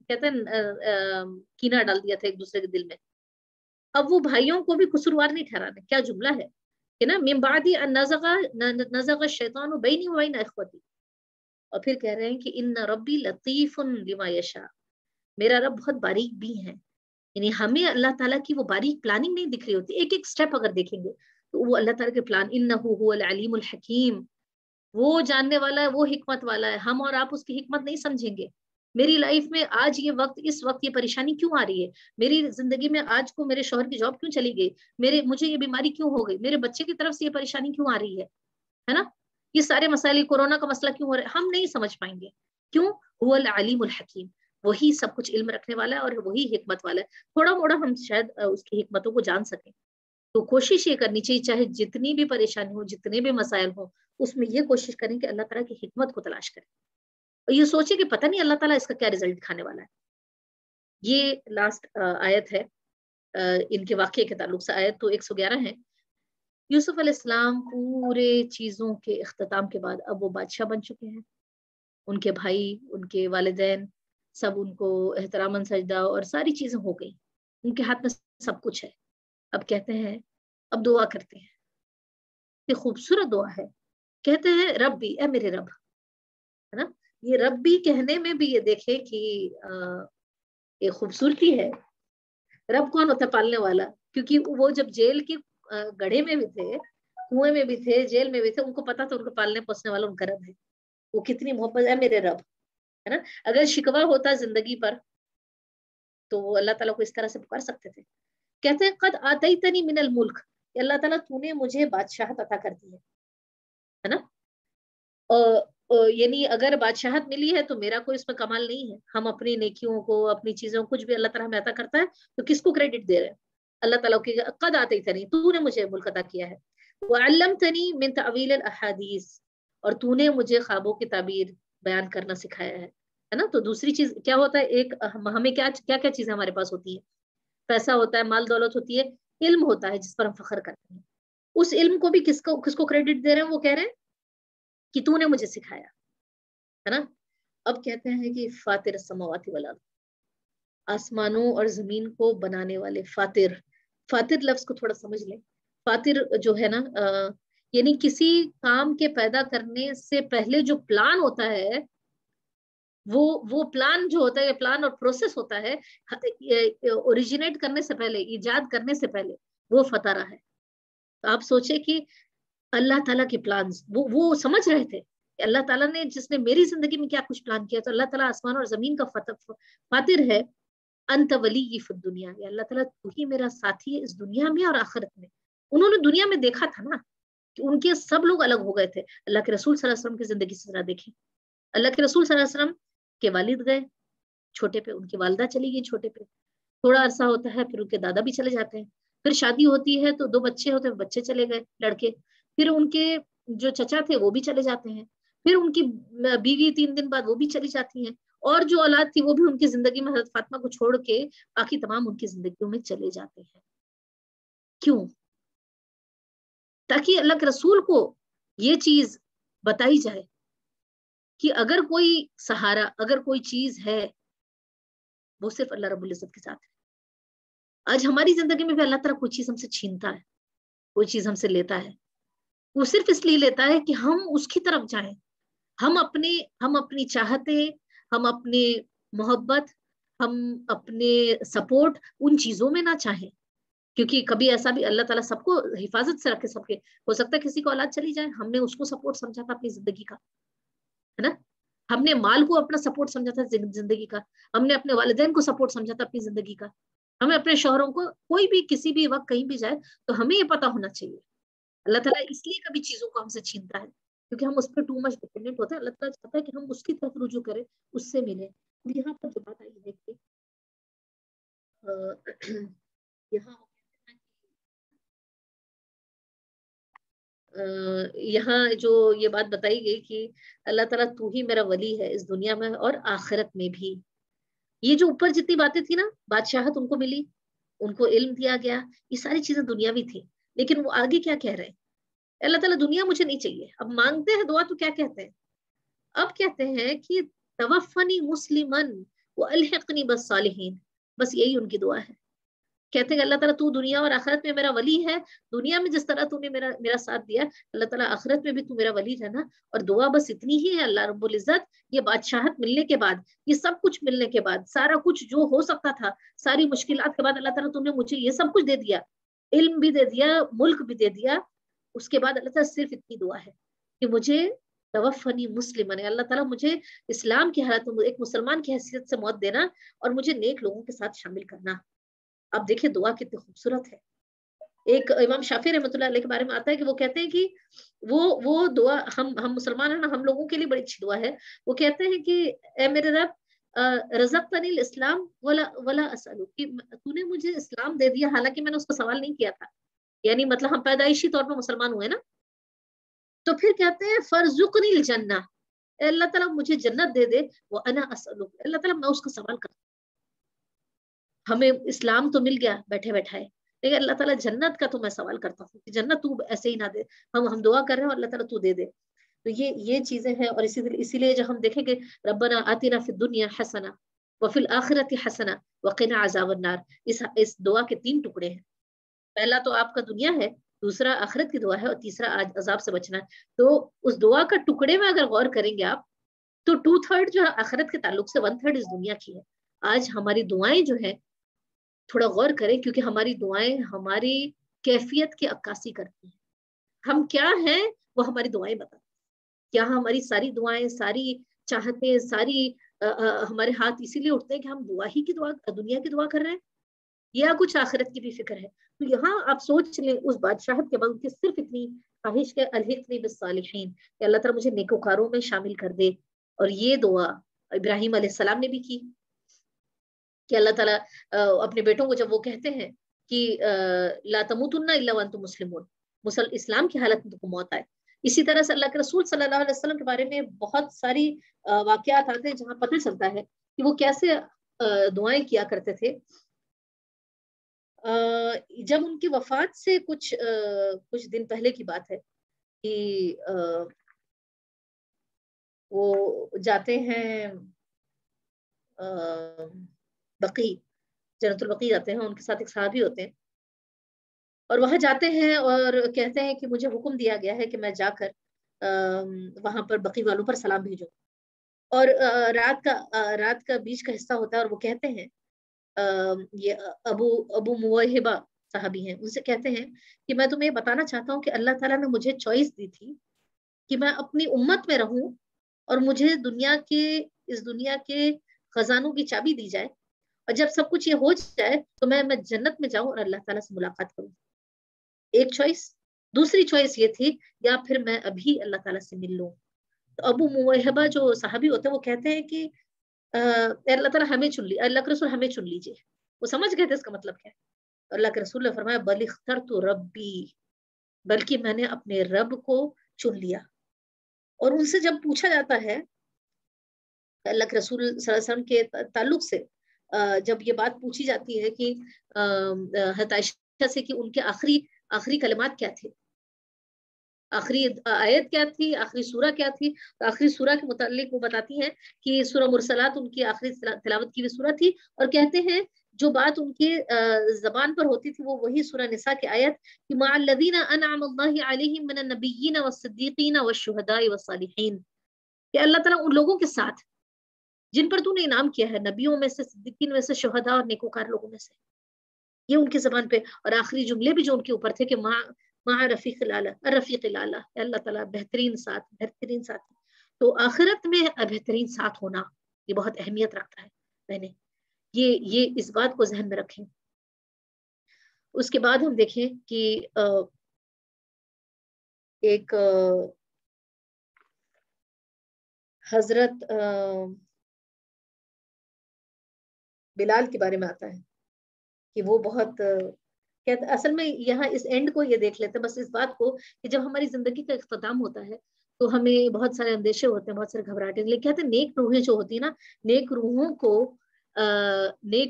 کہتے ہیں کینہ ڈال دیا تھا ایک دوسرے کے دل میں. اب وہ بھائیوں کو بھی قصوروار نہیں ٹھہرانے, کیا جملہ ہے کہ نا, من بعد ان نزغ الشیطان بینی وبین اخوتی. اور پھر کہہ رہے ہیں کہ ان ربی لطیف لما یشاء, میرا رب بہت باریک بھی ہے. یعنی ہمیں اللہ تعالیٰ کی وہ باریک پلاننگ نہیں دکھ رہی ہوتی, ایک ایک سٹیپ اگر دیکھیں گے تو وہ اللہ تعالیٰ کے پلان, انہ هو العلیم الحکیم, وہ جاننے والا ہے, وہ حکمت والا ہے. ہم اور آپ اس کی حکمت نہیں سمجھیں گے. میری لائف میں آج یہ وقت, اس وقت یہ پریشانی کیوں آ رہی ہے, میری زندگی میں آج کو میرے شوہر کی جاب کیوں چلی گئی, مجھے یہ بیماری کیوں ہو گئی, میرے بچے کی طرف سے یہ پریشانی کیوں آ رہی ہے نا, یہ سارے مسائل, کورونا کا مسئلہ کیوں ہو رہا ہے, ہم نہیں سمجھ پائیں گے. کیوں؟ هو العلیم الحکیم, وہی سب کچھ علم رکھنے والا ہے اور وہی حکمت والا ہے. تھوڑا موڑا ہم شاید اس کی حکمتوں کو جان سکیں, تو کوشش یہ کرنی چاہیے, چاہے جتنی بھی پریشانی ہو, جتنے بھی مسائل ہوں, اس میں یہ کوشش کریں کہ اللہ تعالیٰ کی حکمت کو تلاش کریں, اور یہ سوچیں کہ پتہ نہیں اللہ تعالیٰ اس کا کیا رزلٹ دکھانے والا ہے. یہ لاسٹ آیت ہے ان کے واقعے کے تعلق سے, آیت تو 111 ہے. یوسف علیہ السلام پورے چیزوں کے اختتام کے بعد اب وہ بادشاہ بن چکے ہیں. ان کے بھائی, ان کے والدین, سب ان کو احترام سجدہ اور ساری چیزیں ہو گئی, ان کے ہاتھ میں سب کچھ ہے. اب کہتے ہیں, اب دعا کرتے ہیں, یہ خوبصورت دعا ہے. کہتے ہیں رب بھی, اے میرے رب, ہے نا, یہ رب بھی کہنے میں بھی یہ دیکھے کہ یہ خوبصورتی ہے. رب کون ہوتا ہے؟ پالنے والا. کیونکہ وہ جب جیل کے گڑھے میں بھی تھے, کنویں میں بھی تھے, جیل میں بھی تھے, ان کو پتا تھا ان کو پالنے پوسنے والا ان کا رب ہے. وہ کتنی محبت ہے, میرے رب, ہے نا. اگر شکوہ ہوتا زندگی پر تو وہ اللہ تعالیٰ کو اس طرح سے پکار سکتے تھے. کہتے ہیں قد آتیتنی من الملک, اللہ تعالیٰ تو نے مجھے بادشاہت عطا کر دی ہے نا. یعنی اگر بادشاہت ملی ہے تو میرا کوئی اس میں کمال نہیں ہے. ہم اپنی نیکیوں کو, اپنی چیزوں, کچھ بھی اللہ تعالیٰ ہمیں عطا کرتا ہے تو کس کو کریڈٹ دے رہے ہیں؟ اللہ تعالیٰ کی. قد آتیتنی, تو نے مجھے ملک عطا کیا ہے. وعلمتنی من تعویل الاحادیث, اور تو نے مجھے خوابوں کی تعبیر بیان کرنا سکھایا ہے. ہے نا. تو دوسری چیز کیا ہوتا ہے, ایک ہمیں کیا کیا چیزیں ہمارے پاس ہوتی ہیں, پیسہ ہوتا ہے, مال دولت ہوتی ہے, علم ہوتا ہے جس پر ہم فخر کرتے ہیں. اس علم کو بھی کس کو کریڈٹ دے رہے ہیں, وہ کہہ رہے ہیں کہ تو نے مجھے سکھایا, ہے نا. اب کہتے ہیں کہ فاطر السماوات والارض, آسمانوں اور زمین کو بنانے والے. فاطر لفظ کو تھوڑا سمجھ لیں. فاطر جو ہے نا یعنی کسی کام کے پیدا کرنے سے پہلے جو پلان ہوتا ہے, وہ پلان جو ہوتا ہے, پلان اور پروسیس ہوتا ہے اوریجنیٹ کرنے سے پہلے, ایجاد کرنے سے پہلے, وہ فطرہ ہے. تو آپ سوچے کہ اللہ تعالیٰ کے پلانز وہ سمجھ رہے تھے کہ اللہ تعالیٰ نے جس نے میری زندگی میں کیا کچھ پلان کیا. تو اللہ تعالیٰ آسمان اور زمین کا فاطر ہے. انت ولی فی الدنیا, یا اللہ تعالیٰ تو ہی میرا ساتھی ہے اس دنیا میں اور آخرت میں. انہوں نے دنیا میں دیکھا تھا نا کہ ان کے سب لوگ الگ ہو گئے تھے. اللہ کے رسول صلی اللہ علیہ وسلم کی زندگی سے ذرا دیکھیں. اللہ کے رسول صلی اللہ علیہ وسلم کے والد گئے چھوٹے پہ, ان کی والدہ چلی گئی چھوٹے پہ, تھوڑا عرصہ ہوتا ہے پھر ان کے دادا بھی چلے جاتے ہیں, پھر شادی ہوتی ہے تو 2 بچے ہوتے ہیں, بچے چلے گئے لڑکے, پھر ان کے جو چچا تھے وہ بھی چلے جاتے ہیں, پھر ان کی بیوی 3 دن بعد وہ بھی چلی جاتی ہیں, اور جو اولاد تھی وہ بھی ان کی زندگی میں حضرت فاطمہ کو چھوڑ کے باقی تمام ان کی زندگیوں میں چلے جاتے ہیں. کیوں؟ تاکہ اللہ کے رسول کو یہ چیز بتائی جائے کہ اگر کوئی سہارا, اگر کوئی چیز ہے, وہ صرف اللہ رب العزت کے ساتھ ہے. آج ہماری زندگی میں بھی اللہ تعالیٰ کوئی چیز ہم سے چھینتا ہے, کوئی چیز ہم سے لیتا ہے, وہ صرف اس لیے لیتا ہے کہ ہم اس کی طرف جائیں. ہم اپنی چاہتے, ہم اپنے محبت, ہم اپنے سپورٹ ان چیزوں میں نہ چاہیں. کیونکہ کبھی ایسا بھی اللہ تعالیٰ سب کو حفاظت سے رکھے, سب کے ہو سکتا ہے کسی کو اولاد چلی جائے, ہم نے اس کو سپورٹ سمجھا تھا اپنی زندگی کا, ہے نا. ہم نے مال کو اپنا سپورٹ سمجھا تھا زندگی کا, ہم نے اپنے والدین کو سپورٹ سمجھا تھا اپنی زندگی کا, ہمیں اپنے شوہروں کو, کوئی بھی کسی بھی وقت کہیں بھی جائے تو ہمیں یہ پتا ہونا چاہیے اللہ تعالیٰ اس لیے کبھی چیزوں کو ہم سے چھینتا ہے کیونکہ ہم اس پہ ٹو مچ ڈیپینڈنٹ ہوتے ہیں. اللہ تعالیٰ چاہتا ہے کہ ہم اس کی طرف رجوع کریں, اس سے ملیں. یہاں پر جو بات آئی ہے کہ یہاں جو یہ بات بتائی گئی کہ اللہ تعالیٰ تو ہی میرا ولی ہے اس دنیا میں اور آخرت میں بھی. یہ جو اوپر جتنی باتیں تھی نا, بادشاہت ان کو ملی, ان کو علم دیا گیا, یہ ساری چیزیں دنیاوی تھی. لیکن وہ آگے کیا کہہ رہے ہیں, اللہ تعالیٰ دنیا مجھے نہیں چاہیے. اب مانگتے ہیں دعا تو کیا کہتے ہیں, اب کہتے ہیں کہ توفنی مسلمن والحقنی بالصالحین, بس یہی ان کی دعا ہے. کہتے ہیں کہ اللہ تعالیٰ تو دنیا اور آخرت میں میرا ولی ہے, دنیا میں جس طرح تو نے میرا ساتھ دیا, اللہ تعالیٰ آخرت میں بھی تو میرا ولی رہنا. اور دعا بس اتنی ہی ہے, اللہ رب العزت یہ بادشاہت ملنے کے بعد, یہ سب کچھ ملنے کے بعد, سارا کچھ جو ہو سکتا تھا, ساری مشکلات کے بعد اللہ تعالیٰ تم نے مجھے یہ سب کچھ دے دیا, علم بھی دے دیا, ملک بھی دے دیا. اس کے بعد اللہ تعالیٰ صرف اتنی دعا ہے کہ مجھے توفنی مسلمن, اللہ تعالیٰ مجھے اسلام کی حالت میں ایک مسلمان کی حیثیت سے موت دینا اور مجھے نیک لوگوں کے ساتھ شامل کرنا. اب دیکھیں دعا کتنی خوبصورت ہے. ایک امام شافعی رحمۃ اللہ علیہ کے بارے میں آتا ہے کہ وہ کہتے ہیں کہ وہ دعا ہم مسلمان ہیں نا, ہم لوگوں کے لیے بڑی اچھی دعا ہے. وہ کہتے ہیں کہ اے میرے رب رزقتنی الاسلام ولا اسالو, کہ تو نے مجھے اسلام دے دیا حالانکہ میں نے اس کو سوال نہیں کیا تھا. یعنی مطلب ہم پیدائشی طور پر مسلمان ہوئے نا. تو پھر کہتے ہیں فرزقنی الجنہ, اللہ تعالیٰ مجھے جنت دے دے, وانا اسالو, اللہ تعالیٰ میں اس کا سوال کرتا. ہمیں اسلام تو مل گیا بیٹھے بیٹھائے, لیکن اللہ تعالیٰ جنت کا تو میں سوال کرتا ہوں کہ جنت تو ایسے ہی نہ دے, ہم دعا کر رہے ہیں اور اللہ تعالیٰ تو دے دے. تو یہ چیزیں ہیں. اور اسی لیے جب ہم دیکھیں کہ ربنا آتنا فی الدنیا حسنہ وفی الآخرۃ حسنہ وقنا عذاب النار, اس دعا کے 3 ٹکڑے ہیں. پہلا تو آپ کا دنیا ہے, دوسرا آخرت کی دعا ہے, اور تیسرا عذاب سے بچنا ہے. تو اس دعا کا ٹکڑے میں اگر غور کریں گے آپ تو 2/3 جو ہے آخرت کے تعلق سے, 1/3 اس دنیا کی ہے. آج ہماری دعائیں جو ہیں تھوڑا غور کریں, کیونکہ ہماری دعائیں ہماری کیفیت کی عکاسی کرتی ہیں. ہم کیا ہیں وہ ہماری دعائیں بتاتی ہیں. کیا ہماری ساری دعائیں, ساری چاہتے, ساری ہمارے ہاتھ اسی لیے اٹھتے ہیں کہ ہم دنیا کی دعا کر رہے ہیں, یا کچھ آخرت کی بھی فکر ہے. تو یہاں آپ سوچ لیں اس بادشاہت کے بعد کہ صرف اتنی خواہش کے الحقنی بالصالحین, کہ اللہ تعالیٰ مجھے نیکوکاروں میں شامل کر دے. اور یہ دعا ابراہیم علیہ السلام نے بھی کی کہ اللہ تعالیٰ اپنے بیٹوں کو جب وہ کہتے ہیں کہ لا تموتن الا وانتم مسلمون, اسلام کی حالت میں تم کو موت آئے. اسی طرح سے اللہ کے رسول صلی اللہ علیہ وسلم کے بارے میں بہت ساری واقعات آتے ہیں جہاں پتہ چلتا ہے کہ وہ کیسے دعائیں کیا کرتے تھے. جب ان کی وفات سے کچھ دن پہلے کی بات ہے کہ وہ جاتے ہیں بقی، جنت البقیع جاتے ہیں، ان کے ساتھ ایک صحابی ہوتے ہیں اور وہاں جاتے ہیں اور کہتے ہیں کہ مجھے حکم دیا گیا ہے کہ میں جا کر وہاں پر بقی والوں پر سلام بھیجوں. اور رات کا بیچ کا حصہ ہوتا ہے اور وہ کہتے ہیں یہ ابو موہبہ صحابی ہیں، ان سے کہتے ہیں کہ میں تمہیں بتانا چاہتا ہوں کہ اللہ تعالیٰ نے مجھے چوائس دی تھی کہ میں اپنی امت میں رہوں اور مجھے اس دنیا کے خزانوں کی چابی دی جائے اور جب سب کچھ یہ ہو جائے تو میں جنت میں جاؤں اور اللہ تعالیٰ سے ملاقات کروں. ایک چوائس. دوسری چوائس یہ تھی یا پھر میں ابھی اللہ تعالیٰ سے مل لوں. تو ابو موہبہ جو صحابی ہوتے ہیں وہ کہتے ہیں کہ اللہ تعالیٰ ہمیں چن لی، اللہ کے رسول ہمیں چن لیجیے. وہ سمجھ گئے تھے اس کا مطلب کیا ہے. اللہ کے رسول نے فرمایا بل اخترت ربی، بلکہ میں نے اپنے رب کو چن لیا. اور ان سے جب پوچھا جاتا ہے اللہ کے رسول صلی اللہ علیہ وسلم کے تعلق سے، جب یہ بات پوچھی جاتی ہے کہ حضرت عائشہ سے کہ ان کے آخری کلمات کیا تھے، آخری آیت کیا تھی، آخری سورہ کیا تھی، تو آخری سورہ کے متعلق وہ بتاتی ہیں کہ سورہ مرسلات ان کی آخری تلاوت کی ہوئی سورہ تھی. اور کہتے ہیں جو بات ان کی زبان پر ہوتی تھی وہ وہی سورہ نساء کی آیت کہ مع الذین انعم اللہ علیہم من النبیین والصدیقین والشہداء والصالحین، کہ اللہ تعالیٰ ان لوگوں کے ساتھ جن پر تو نے انعام کیا ہے، نبیوں میں سے، صدیقین میں سے، شہداء اور نیکوکار لوگوں میں سے. یہ ان کی زبان پہ. اور آخری جملے بھی جو ان کے اوپر تھے کہ مع رفیق الاعلیٰ، اللہ تعالیٰ بہترین ساتھ. تو آخرت میں بہترین ساتھ ہونا یہ بہت اہمیت رکھتا ہے بہنیں. یہ اس بات کو ذہن میں رکھیں. اس کے بعد ہم دیکھیں کہ ایک حضرت بلال کے بارے میں آتا ہے کہ وہ بہت اصل میں یہاں اس اینڈ کو یہ دیکھ لیتے ہیں بس اس بات کو کہ جب ہماری زندگی کا اختتام ہوتا ہے تو ہمیں بہت سارے اندیشے ہوتے ہیں، بہت سارے گھبراہٹیں، لیکن کہتے ہیں نیک روحیں جو ہوتی ہیں نا، نیک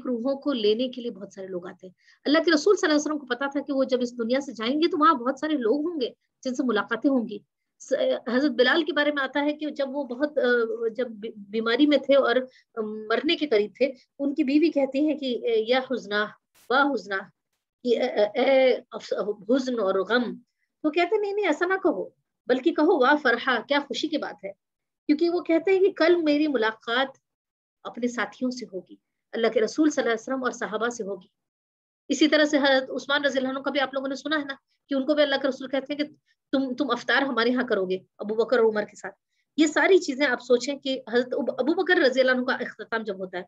روحوں کو لینے کے لیے بہت سارے لوگ آتے ہیں. اللہ کے رسول صلی اللہ علیہ وسلم کو پتا تھا کہ وہ جب اس دنیا سے جائیں گے تو وہاں بہت سارے لوگ ہوں گے جن سے ملاقاتیں ہوں گی. حضرت بلال کے بارے میں آتا ہے کہ جب وہ بہت جب بیماری میں تھے اور مرنے کے قریب تھے، ان کی بیوی کہتی ہے کہ یا حزنہ واہ حزنہ، کہ اے حزن اور غم. تو کہتے نہیں ایسا نہ کہو، بلکہ کہو واہ فرحہ، کیا خوشی کی بات ہے. کیونکہ وہ کہتے ہیں کہ کل میری ملاقات اپنے ساتھیوں سے ہوگی، اللہ کے رسول صلی اللہ علیہ وسلم اور صحابہ سے ہوگی. اسی طرح سے حضرت عثمان رضی اللہ عنہ کا بھی آپ لوگوں نے سنا ہے نا کہ ان کو بھی اللہ کے رسول کہتے ہیں کہ تم افطار ہمارے ہاں کرو گے ابو بکر اور عمر کے ساتھ. یہ ساری چیزیں آپ سوچیں کہ حضرت ابو بکر رضی اللہ عنہ کا اختتام جب ہوتا ہے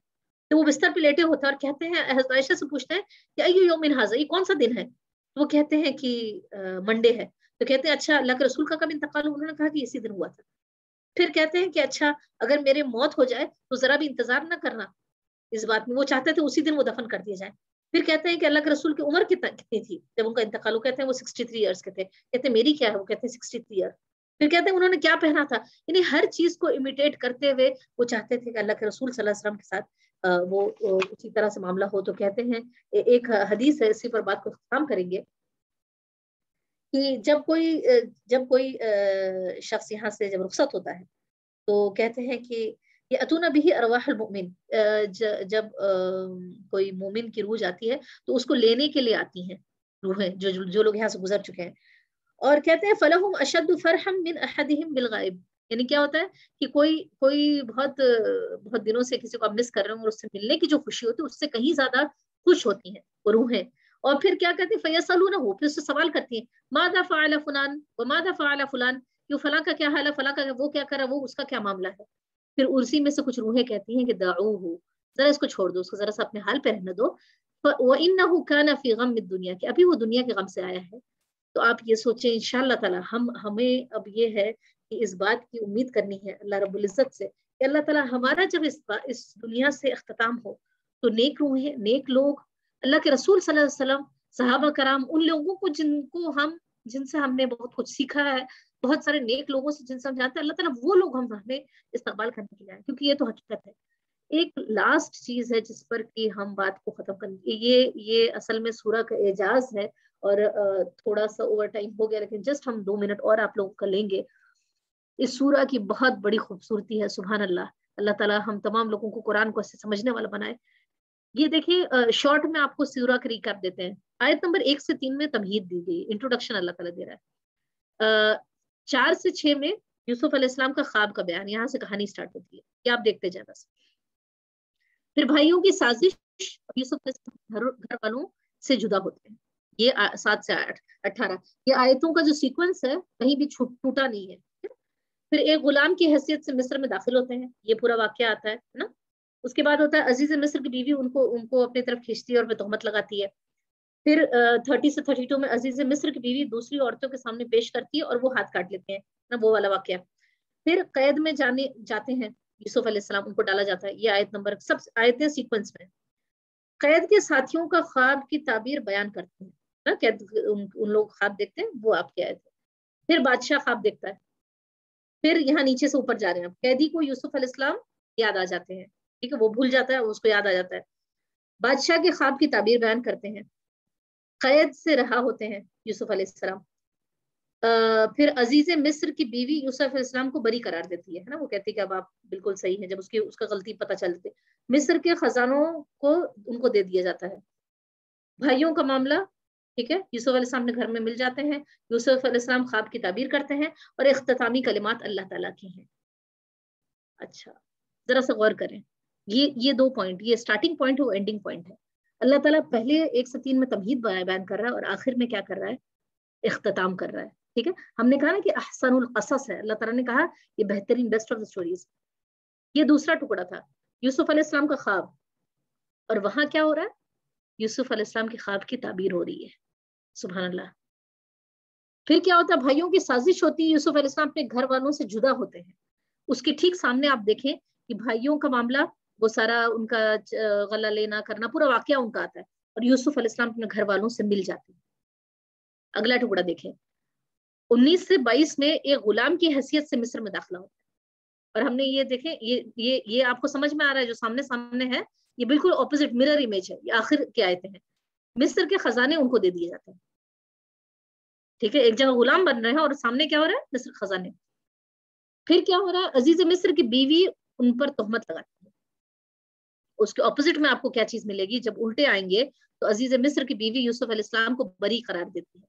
تو وہ بستر پہ لیٹے ہوتے ہیں اور کہتے ہیں، حضرت عائشہ سے پوچھتے ہیں کہ ایو یوم ھذا، یہ کون سا دن ہے؟ تو وہ کہتے ہیں کہ منڈے ہے. تو کہتے ہیں اچھا اللہ کے رسول کا کب انتقال ہوا؟ انہوں نے کہا کہ اسی دن ہوا تھا. پھر کہتے ہیں کہ اچھا اگر میرے موت ہو جائے تو ذرا بھی انتظار نہ کرنا اس بات میں. وہ چاہتے تھے اسی دن وہ دفن کر دیے جائیں. پھر کہتے ہیں کہ اللہ کے رسول کی عمر کتنی تھی جب ان کا انتقال ہو؟ کہتے ہیں وہ 63 ایئرس کے تھے. کہتے ہیں میری کیا ہے؟ وہ کہتے ہیں 63 ایئر. پھر کہتے ہیں انہوں نے کیا پہنا تھا؟ یعنی ہر چیز کو امیٹیٹ کرتے ہوئے وہ چاہتے تھے کہ اللہ کے رسول صلی اللہ علیہ وسلم کے ساتھ وہ اسی طرح سے معاملہ ہو. تو کہتے ہیں ایک حدیث ہے، اسی پر بات کو ختم کریں گے کہ جب کوئی شخص یہاں سے جب رخصت ہوتا ہے تو کہتے ہیں کہ یہ اتونا بھی ارواح المؤمن، جب کوئی مومن کی روح جاتی ہے تو اس کو لینے کے لیے آتی ہیں روحیں جو لوگ یہاں سے گزر چکے ہیں. اور کہتے ہیں فلہم اشد فرحا من احدہم بالغائب، یعنی کیا ہوتا ہے کہ کوئی بہت دنوں سے کسی کو آپ مس کر رہے ہوں اور اس سے ملنے کی جو خوشی ہوتی ہے اس سے کہیں زیادہ خوش ہوتی ہیں وہ روحیں. اور پھر کیا کہتے ہیں فیسالونہ، پھر اس سے سوال کرتی ہیں ماذا فعل فلان وماذا فعل فلان، کہ فلاں کا کیا حال ہے، فلاں کا وہ کیا کر رہا ہے، وہ اس کا کیا معاملہ ہے. پھر اسی میں سے کچھ روحیں کہتی ہیں کہ دعوہ، ذرا اس کو چھوڑ دو، اس کو ذرا سا اپنے حال پہ رہنے دو. وَإِنَّهُ كَانَ فِي غَمِّ الدُّنْيَا، کہ ابھی وہ دنیا کے غم سے آیا ہے. تو آپ یہ سوچیں انشاءاللہ تعالی ہمیں اب یہ ہے کہ اس بات کی امید کرنی ہے اللہ رب العزت سے کہ اللہ تعالی ہمارا جب اس دنیا سے اختتام ہو تو نیک روحیں، نیک لوگ، اللہ کے رسول صلی اللہ علیہ وسلم، صحابہ کرام، ان لوگوں کو جن سے ہم نے بہت کچھ سیکھا ہے، بہت سارے نیک لوگوں سے جن سے ہم جانتے ہیں، اللہ تعالیٰ وہ لوگ ہمیں استقبال کرنے کے لیے آئے، کیونکہ یہ تو حقیقت ہے. ایک لاسٹ چیز ہے جس پر کہ ہم بات کو ختم کریں گے، یہ اصل میں سورہ کا اعجاز ہے، اور تھوڑا سا اوور ٹائم ہو گیا، لیکن جسٹ ہم 2 منٹ اور آپ لوگوں کا لیں گے. اس سورہ کی بہت بڑی خوبصورتی ہے، سبحان اللہ. اللہ تعالیٰ ہم تمام لوگوں کو قرآن کو ایسے سمجھنے والا بنائے. یہ دیکھیں شارٹ میں آپ کو سورہ کا ریکیپ دیتے ہیں. آیت نمبر 1 سے 3 میں تمہید دی گئی، انٹروڈکشن اللہ تعالیٰ دے رہا ہے. 4 سے 6 میں یوسف علیہ السلام کا خواب کا بیان، یہاں سے کہانی سٹارٹ ہوتی ہے، یہ آپ دیکھتے جائیں بس. پھر بھائیوں کی سازش، یوسف علیہ السلام گھر والوں سے جدا ہوتے ہیں، یہ 7 سے 18. یہ آیتوں کا جو سیکوینس ہے کہیں بھی ٹوٹا نہیں ہے. پھر ایک غلام کی حیثیت سے مصر میں داخل ہوتے ہیں، یہ پورا واقعہ آتا ہے نا. اس کے بعد ہوتا ہے عزیز مصر کی بیوی ان کو اپنی طرف کھینچتی ہے اور تہمت لگاتی ہے. پھر 30 سے 32 میں عزیز مصر کی بیوی دوسری عورتوں کے سامنے پیش کرتی ہے اور وہ ہاتھ کاٹ لیتے ہیں نا، وہ والا واقعہ. پھر قید میں جاتے ہیں یوسف علیہ السلام، ان کو ڈالا جاتا ہے. یہ آیت نمبر، سب آیتیں سیکوینس میں. قید کے ساتھیوں کا خواب کی تعبیر بیان کرتے ہیں نا، قید ان لوگ خواب دیکھتے ہیں، وہ آپ کی آیت ہے. پھر بادشاہ خواب دیکھتا ہے. پھر یہاں نیچے سے اوپر جا رہے ہیں، قیدی کو یوسف علیہ السلام یاد آ جاتے ہیں، ٹھیک ہے، وہ بھول جاتا ہے، اس کو یاد آ جاتا ہے. بادشاہ کے خواب کی تعبیر بیان کرتے ہیں. قید سے رہا ہوتے ہیں یوسف علیہ السلام. پھر عزیز مصر کی بیوی یوسف علیہ السلام کو بری قرار دیتی ہے نا، وہ کہتی ہے کہ اب آپ بالکل صحیح ہیں، جب اس کا غلطی پتہ چلتے. مصر کے خزانوں کو ان کو دے دیا جاتا ہے. بھائیوں کا معاملہ، ٹھیک ہے، یوسف علیہ السلام نے گھر میں مل جاتے ہیں. یوسف علیہ السلام خواب کی تعبیر کرتے ہیں اور اختتامی کلمات اللہ تعالیٰ کی ہیں. اچھا ذرا سا غور کریں، یہ 2 پوائنٹ، یہ سٹارٹنگ پوائنٹ ہے، وہ اینڈنگ پوائنٹ ہے. اللہ تعالیٰ پہلے 1 سے 3 میں تمہید بیان کر رہا ہے، اور آخر میں کیا کر رہا ہے؟ اختتام کر رہا ہے. ٹھیک ہے، ہم نے کہا نا کہ احسن القصص ہے، اللہ تعالیٰ نے کہا یہ بہترین، بیسٹ آف دا اسٹوریز. یہ دوسرا ٹکڑا تھا یوسف علیہ السلام کا خواب، اور وہاں کیا ہو رہا ہے؟ یوسف علیہ السلام کے خواب کی تعبیر ہو رہی ہے. سبحان اللہ. پھر کیا ہوتا ہے؟ بھائیوں کی سازش ہوتی ہے، یوسف علیہ السلام اپنے گھر والوں سے جدا ہوتے ہیں. اس کے ٹھیک سامنے آپ دیکھیں کہ بھائیوں کا معاملہ، وہ سارا ان کا غلہ لینا کرنا، پورا واقعہ ان کا آتا ہے، اور یوسف علیہ السلام اپنے گھر والوں سے مل جاتے ہیں. اگلا ٹکڑا دیکھیں، 19 سے 22 میں ایک غلام کی حیثیت سے مصر میں داخلہ ہوتا ہے. اور ہم نے یہ دیکھیں، یہ آپ کو سمجھ میں آ رہا ہے، جو سامنے ہے یہ بالکل اپوزٹ مرر امیج ہے. یہ آخر کی آیتیں ہیں. مصر کے خزانے ان کو دے دیے جاتے ہیں. ٹھیک ہے، ایک جگہ غلام بن رہے ہیں اور سامنے کیا ہو رہا ہے؟ مصر خزانے. پھر کیا ہو رہا ہے؟ عزیز مصر کی بیوی ان پر تہمت لگاتی ہے. اس کے اپوزٹ میں آپ کو کیا چیز ملے گی؟ جب الٹے آئیں گے تو عزیز مصر کی بیوی یوسف علیہ السلام کو بری قرار دیتی ہے.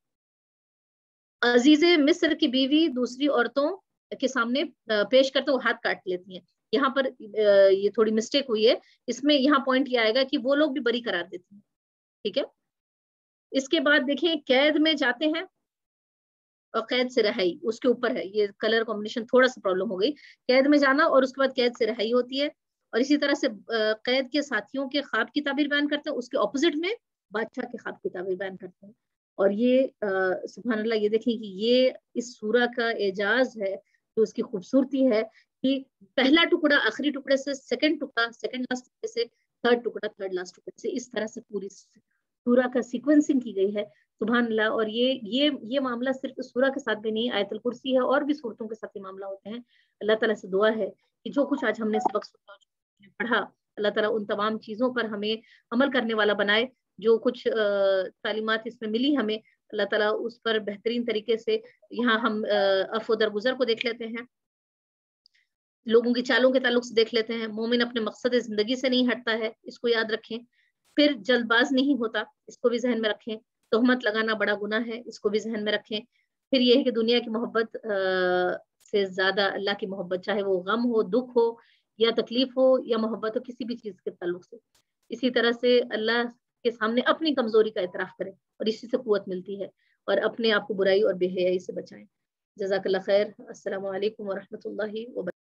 عزیز مصر کی بیوی دوسری عورتوں کے سامنے پیش کرتے وہ ہاتھ کاٹ لیتی ہیں. یہاں پر یہ تھوڑی مسٹیک ہوئی ہے، اس میں یہاں پوائنٹ یہ آئے گا کہ وہ لوگ بھی بری قرار دیتی ہیں. ٹھیک ہے. اس کے بعد دیکھیں، قید میں جاتے ہیں اور قید سے رہائی، اس کے اوپر ہے. یہ کلر کمبینیشن تھوڑا سا پرابلم ہو گئی. قید میں جانا اور اس کے بعد قید سے رہائی ہوتی ہے. اور اسی طرح سے قید کے ساتھیوں کے خواب کی تعبیر بیان کرتے ہیں، اس کے اپوزٹ میں بادشاہ کے خواب کی تعبیر بیان کرتے ہیں. اور یہ سبحان اللہ، یہ دیکھیں کہ یہ اس سورہ کا اعجاز ہے، جو اس کی خوبصورتی ہے کہ پہلا ٹکڑا آخری ٹکڑے سے، سیکنڈ ٹکڑا سیکنڈ لاسٹ ٹکڑے سے، تھرڈ ٹکڑا تھرڈ لاسٹ ٹکڑے سے، اس طرح سے پوری سورہ کا سیکوینسنگ کی گئی ہے. سبحان اللہ. اور یہ معاملہ صرف سورہ کے ساتھ بھی نہیں، آیت الکرسی ہے اور بھی صورتوں کے ساتھ یہ معاملہ ہوتے ہیں. اللہ تعالیٰ سے دعا ہے کہ جو کچھ آج ہم نے سبق پڑھا، اللہ تعالیٰ ان تمام چیزوں پر ہمیں عمل کرنے والا بنائے. جو کچھ تعلیمات اس میں ملی ہمیں، اللہ تعالیٰ اس پر بہترین طریقے سے، یہاں ہم عفو درگزر کو دیکھ لیتے ہیں، لوگوں کی چالوں کے تعلق سے دیکھ لیتے ہیں. مومن اپنے مقصد زندگی سے نہیں ہٹتا ہے، اس کو یاد رکھیں. پھر جلد باز نہیں ہوتا، اس کو بھی ذہن میں رکھیں. تہمت لگانا بڑا گناہ ہے، اس کو بھی ذہن میں رکھیں. پھر یہ ہے کہ دنیا کی محبت سے زیادہ اللہ کی محبت، چاہے وہ غم ہو، دکھ ہو یا تکلیف ہو یا محبت ہو، کسی بھی چیز کے تعلق سے. اسی طرح سے اللہ کے سامنے اپنی کمزوری کا اعتراف کریں، اور اسی سے قوت ملتی ہے. اور اپنے آپ کو برائی اور بے حیائی سے بچائیں. جزاک اللہ خیر. السلام علیکم ورحمۃ اللہ وبرکاتہ.